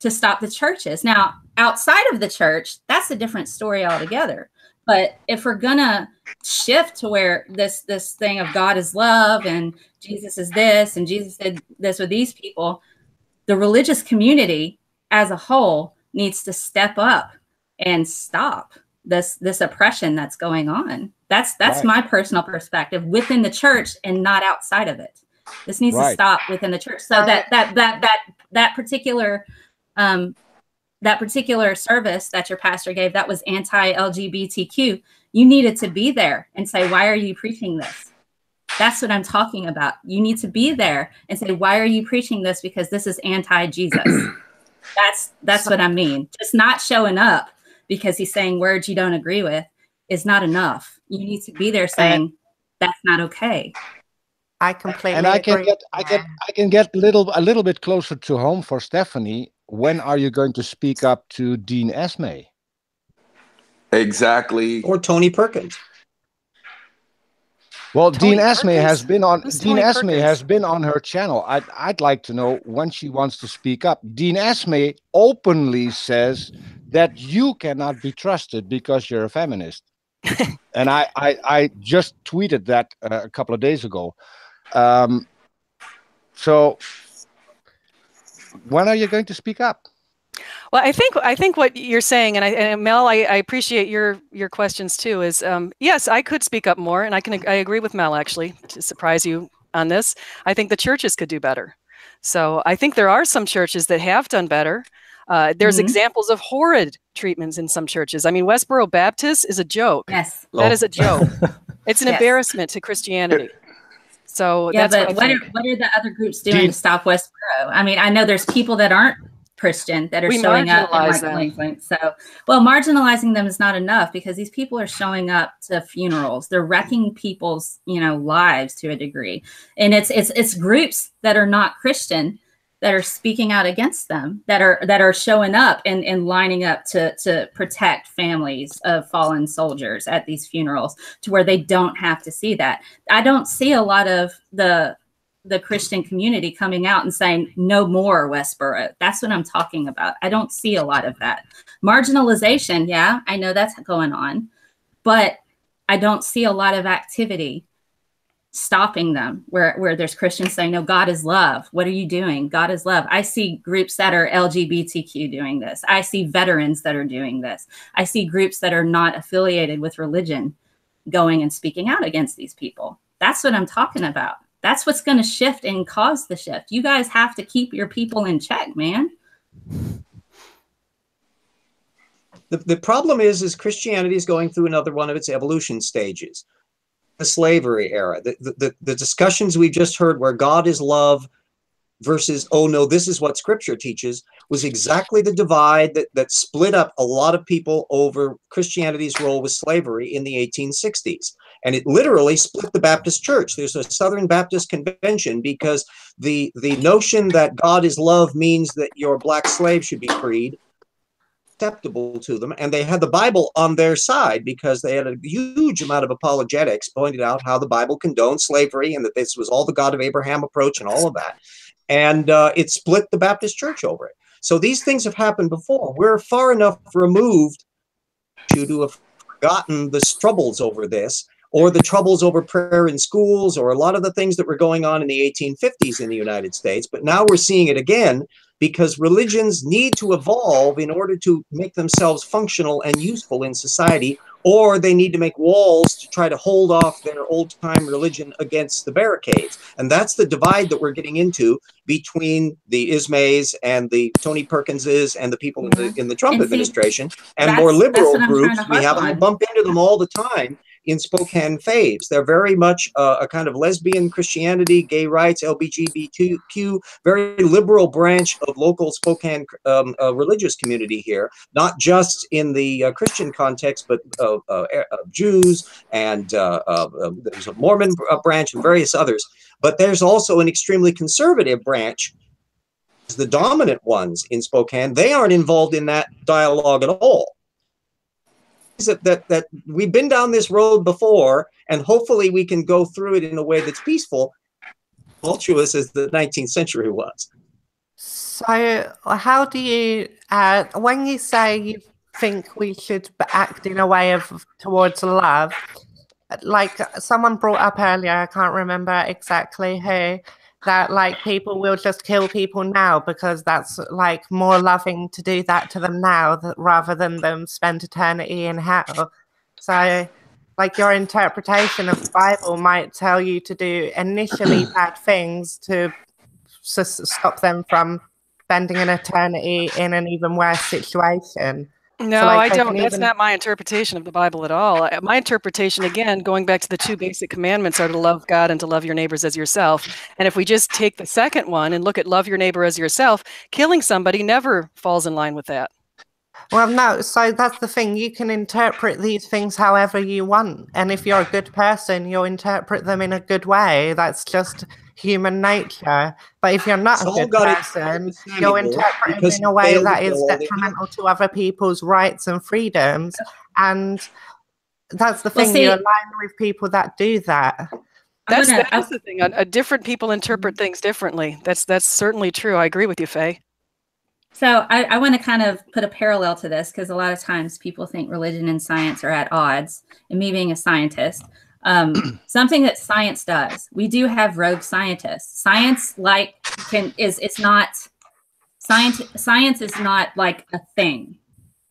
to stop the churches. Now, outside of the church, that's a different story altogether. But if we're gonna shift to where this thing of God is love and Jesus is this and Jesus did this with these people, the religious community as a whole needs to step up and stop this oppression that's going on. That's right. My personal perspective within the church and not outside of it. This needs to stop within the church. So that particular service that your pastor gave, that was anti-LGBTQ. You needed to be there and say, why are you preaching this? That's what I'm talking about. You need to be there and say, why are you preaching this? Because this is anti-Jesus. That's what I mean. Just not showing up because he's saying words you don't agree with is not enough. You need to be there saying that's not okay. I completely and agree. I can get a little bit closer to home for Stephanie. When are you going to speak up to Dean Esme? Exactly. Or Tony Perkins. Well, Dean Esme has been on her channel. I'd like to know when she wants to speak up. Dean Esme openly says that you cannot be trusted because you're a feminist. And I just tweeted that a couple of days ago. So when are you going to speak up? Well, I think what you're saying, and Mel, I appreciate your questions too, is yes, I could speak up more, and I agree with Mel, actually, to surprise you on this. I think the churches could do better. So I think there are some churches that have done better. There's examples of horrid treatments in some churches. I mean, Westboro Baptist is a joke. Yes. That is a joke. It's an embarrassment to Christianity. So yeah, that's but what are the other groups doing to stop Westboro? I mean, I know there's people that aren't Christian that are showing up and marginalizing them is not enough, because these people are showing up to funerals. They're wrecking people's lives to a degree, and it's groups that are not Christian that are speaking out against them, that are showing up and lining up to protect families of fallen soldiers at these funerals, to where they don't have to see that. I don't see a lot of the Christian community coming out and saying, no more Westboro. That's what I'm talking about. I don't see a lot of that. Marginalization, yeah, I know that's going on, but I don't see a lot of activity stopping them where there's Christians saying, no, God is love. What are you doing? God is love. I see groups that are LGBTQ doing this. I see veterans that are doing this. I see groups that are not affiliated with religion going and speaking out against these people. That's what I'm talking about. That's what's going to shift and cause the shift. You guys have to keep your people in check, man. The problem is Christianity is going through another one of its evolution stages. The slavery era, the discussions we've just heard where God is love versus, oh no, this is what Scripture teaches, was exactly the divide that split up a lot of people over Christianity's role with slavery in the 1860s. And it literally split the Baptist Church. There's a Southern Baptist Convention because the notion that God is love means that your black slave should be freed acceptable to them, and they had the Bible on their side because they had a huge amount of apologetics pointed out how the Bible condoned slavery and that this was all the God of Abraham approach and all of that. And it split the Baptist Church over it. So these things have happened before. We're far enough removed to have forgotten the troubles over this, or the troubles over prayer in schools, or a lot of the things that were going on in the 1850s in the United States. But now we're seeing it again, because religions need to evolve in order to make themselves functional and useful in society, or they need to make walls to try to hold off their old-time religion against the barricades. And that's the divide that we're getting into between the Ismays and the Tony Perkinses and the people in the Trump administration, and more liberal groups. We have them bump into them all the time in Spokane faves. They're very much a kind of lesbian Christianity, gay rights, LGBTQ, very liberal branch of local Spokane religious community here, not just in the Christian context, but Jews, and there's a Mormon branch and various others. But there's also an extremely conservative branch, the dominant ones in Spokane. They aren't involved in that dialogue at all. That we've been down this road before, and hopefully we can go through it in a way that's peaceful, tumultuous as the 19th century was. So how do you, when you say you think we should act in a way of towards love, like someone brought up earlier, I can't remember exactly who, that like people will just kill people now because that's like more loving to do that to them now rather than them spend eternity in hell. So like your interpretation of the Bible might tell you to do initially bad things to stop them from spending an eternity in an even worse situation. No, so like I don't. That's not my interpretation of the Bible at all. My interpretation, again, going back to the two basic commandments, are to love God and to love your neighbors as yourself. And if we just take the second one and look at love your neighbor as yourself, killing somebody never falls in line with that. Well, no, so that's the thing. You can interpret these things however you want. And if you're a good person, you'll interpret them in a good way. That's just human nature. But if you're not a good person, you'll interpret them in a way that is detrimental to other people's rights and freedoms. And that's the thing. You align with people that do that. That's the thing. Different people interpret things differently. That's certainly true. I agree with you, Faye. So I want to kind of put a parallel to this, because a lot of times people think religion and science are at odds. And me being a scientist, something that science does, we do have rogue scientists. Science is not like a thing.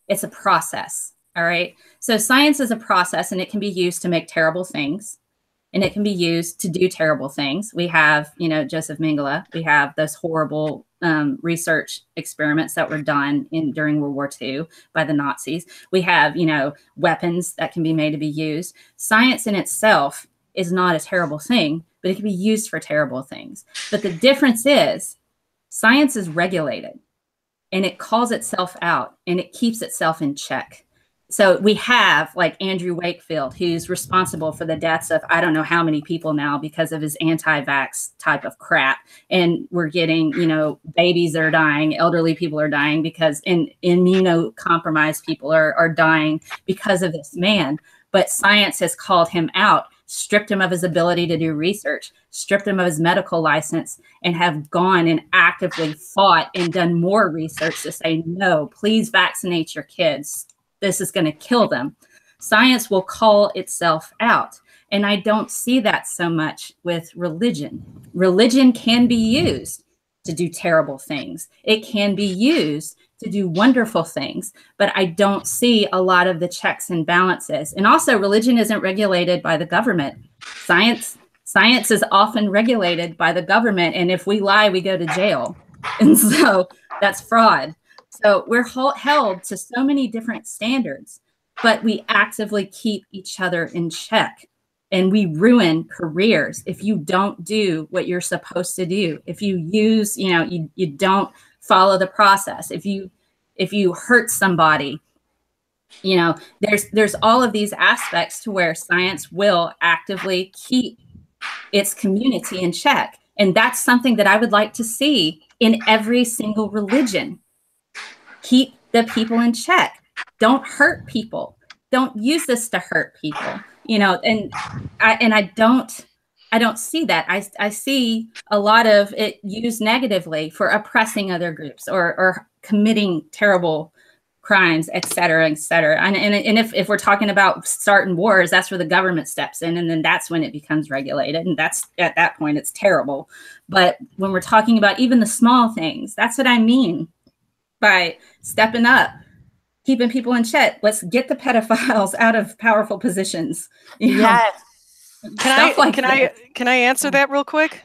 It's a process. All right. So science is a process, and it can be used to make terrible things, and it can be used to do terrible things. We have, Joseph Mengele. We have those horrible research experiments that were done during World War II by the Nazis. We have, weapons that can be made to be used. Science in itself is not a terrible thing, but it can be used for terrible things. But the difference is science is regulated, and it calls itself out, and it keeps itself in check. So we have like Andrew Wakefield, who's responsible for the deaths of I don't know how many people now because of his anti-vax type of crap. And we're getting, babies that are dying, elderly people are dying because immunocompromised people are dying because of this man. But science has called him out, stripped him of his ability to do research, stripped him of his medical license, and have gone and actively fought and done more research to say, no, please vaccinate your kids. This is going to kill them. Science will call itself out. And I don't see that so much with religion. Religion can be used to do terrible things. It can be used to do wonderful things, but I don't see a lot of the checks and balances. And also, religion isn't regulated by the government. Science is often regulated by the government. And if we lie, we go to jail. And so that's fraud. So we're held to so many different standards, but we actively keep each other in check, and we ruin careers if you don't do what you're supposed to do. If you use, you don't follow the process. If you hurt somebody, there's all of these aspects to where science will actively keep its community in check. And that's something that I would like to see in every single religion. Keep the people in check. Don't hurt people. Don't use this to hurt people. And I don't see that. I see a lot of it used negatively for oppressing other groups or committing terrible crimes, et cetera, et cetera. And if we're talking about starting wars, that's where the government steps in, and then that's when it becomes regulated. And that's at that point, it's terrible. But when we're talking about even the small things, that's what I mean by stepping up, keeping people in check. Let's get the pedophiles out of powerful positions. Yes. Can I answer that real quick?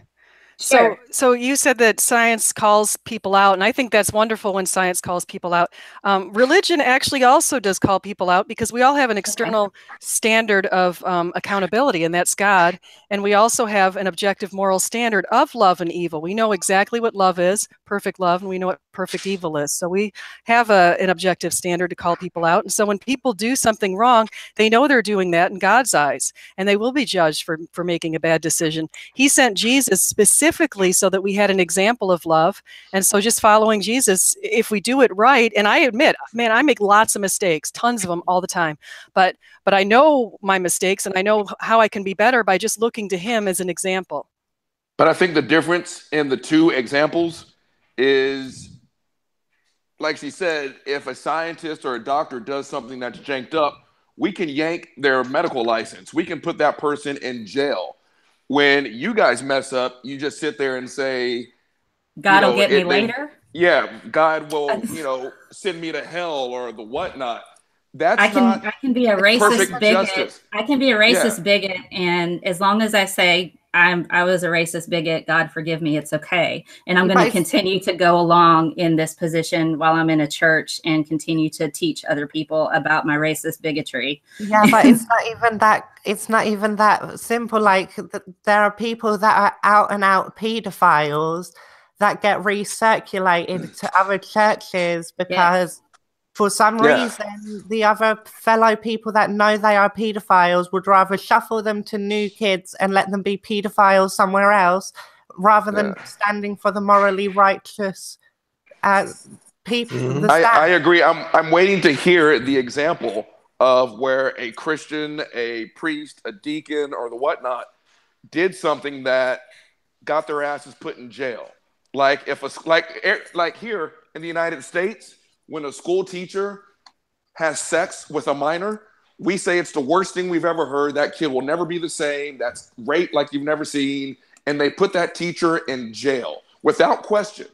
Sure. So you said that science calls people out, and I think that's wonderful when science calls people out. Religion actually also does call people out, because we all have an external standard of accountability, and that's God. And we also have an objective moral standard of love and evil. We know exactly what love is, perfect love, and we know what perfect evil is. So we have an objective standard to call people out. And so when people do something wrong, they know they're doing that in God's eyes, and they will be judged for making a bad decision. He sent Jesus specifically so that we had an example of love. And so just following Jesus, if we do it right, and I admit, man, I make lots of mistakes, tons of them all the time, but I know my mistakes, and I know how I can be better by just looking to him as an example. But I think the difference in the two examples is, like she said, if a scientist or a doctor does something that's janked up, we can yank their medical license. We can put that person in jail. When you guys mess up, you just sit there and say, God will get me later. Yeah, God will, send me to hell or the whatnot. I can be a racist bigot. Justice. I can be a racist bigot, and as long as I say I was a racist bigot, God forgive me, it's okay. And I'm going to continue to go along in this position while I'm in a church and continue to teach other people about my racist bigotry. Yeah, but it's not even that simple. Like there are people that are out and out pedophiles that get recirculated to other churches because for some reason, the other fellow people that know they are pedophiles would rather shuffle them to new kids and let them be pedophiles somewhere else, rather than standing for the morally righteous people. Mm-hmm. I agree. I'm waiting to hear the example of where a Christian, a priest, a deacon, or the whatnot did something that got their asses put in jail. Like like here in the United States, when a school teacher has sex with a minor, we say it's the worst thing we've ever heard. That kid will never be the same. That's rape like you've never seen. And they put that teacher in jail without question.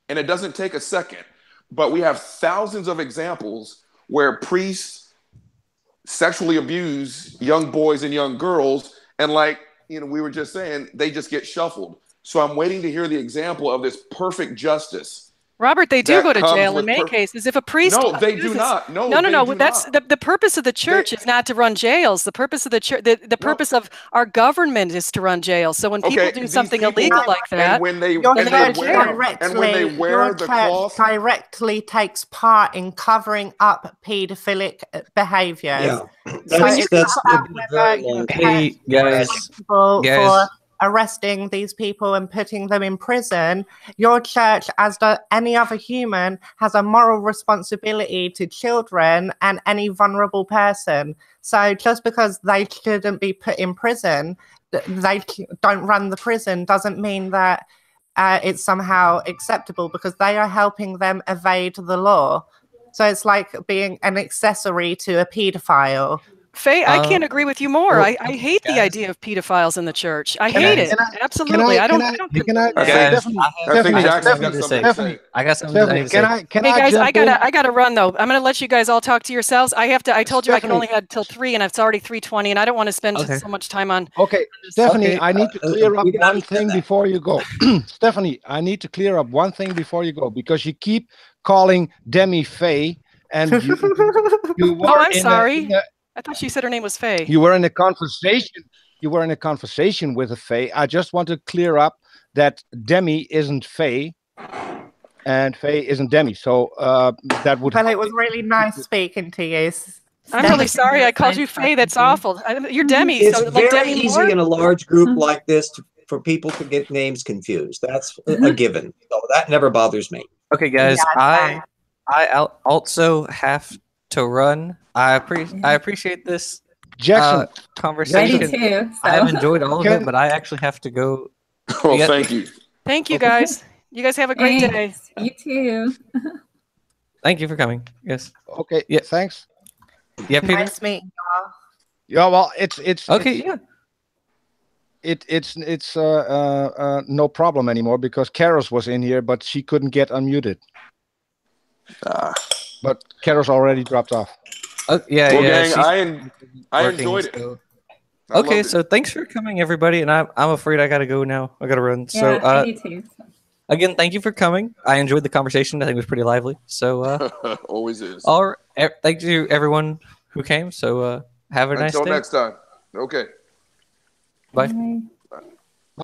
And it doesn't take a second. But we have thousands of examples where priests sexually abuse young boys and young girls. And we were just saying, they just get shuffled. So I'm waiting to hear the example of this perfect justice. Robert, they do that go to comes jail in with many cases. If a priest No, they do abuses- not. No, no. they do That's not. the purpose of the church is not to run jails. The purpose of the church, the purpose of our government is to run jails. So when people do these something people- illegal like that, and when they Your and church they wear your the church cloth, directly takes part in covering up paedophilic behaviors. Yeah, So that's it's that's not would be about very whether long. your Hey, church is guys. responsible Guys. for arresting these people and putting them in prison. Your church, as any other human, has a moral responsibility to children and any vulnerable person. So just because they shouldn't be put in prison, they don't run the prison, doesn't mean that it's somehow acceptable, because they are helping them evade the law. So it's like being an accessory to a paedophile. Faye, I can't agree with you more. well, I hate the guys. idea of pedophiles in the church. I Can hate I- it. can I- Absolutely. I don't Can I I Guys, think, I I think Stephanie, Jackson's got Stephanie, something to say. I got something I need to say. Can Hey I guys, jump in? I gotta run though. I'm gonna let you guys all talk to yourselves. I told you I can Stephanie. only have till 3, and it's already 3:20, and I don't want to spend Okay. so much time on. Okay, Stephanie, Okay, I need to clear up we gotta one get thing that. before you go. Stephanie, I need to clear up one thing before you go, because you keep calling Demi Faye, and you were Oh, I'm in sorry. A, I thought she said her name was Faye. you were in a conversation. You were in a conversation with a Faye. I just want to clear up that Demi isn't Faye, and Faye isn't Demi. So that would. Well, it was really nice speaking to you. I'm really sorry I called you Faye. That's awful. You're Demi. It's So like very Demi easy Moore? in a large group like this for people to get names confused. That's a given. So that never bothers me. Okay, guys, Yeah, I also have to run. I appreciate this Jackson, I conversation. do too. So. I have enjoyed all of Can- it, but I actually have to go. Well, Yeah. thank you. Thank you guys. You guys have a great day. Thanks. You too. Thank you for coming. Yes. okay, Yeah. thanks. Yeah, Peter. Nice meeting y'all. Yeah, well, it's Okay. Yeah. it's no problem anymore, because Karos was in here, but she couldn't get unmuted. But Karos already dropped off. Yeah. Well, yeah. gang, she's I working, enjoyed it. so- I Okay, loved it. so thanks for coming, everybody, and I'm afraid I gotta go now. I gotta run. So Yeah, I do too. again, thank you for coming. I enjoyed the conversation. I think it was pretty lively. So Always is. all right, thank you everyone who came. So have a nice Until day. next time. Okay. Bye. Bye.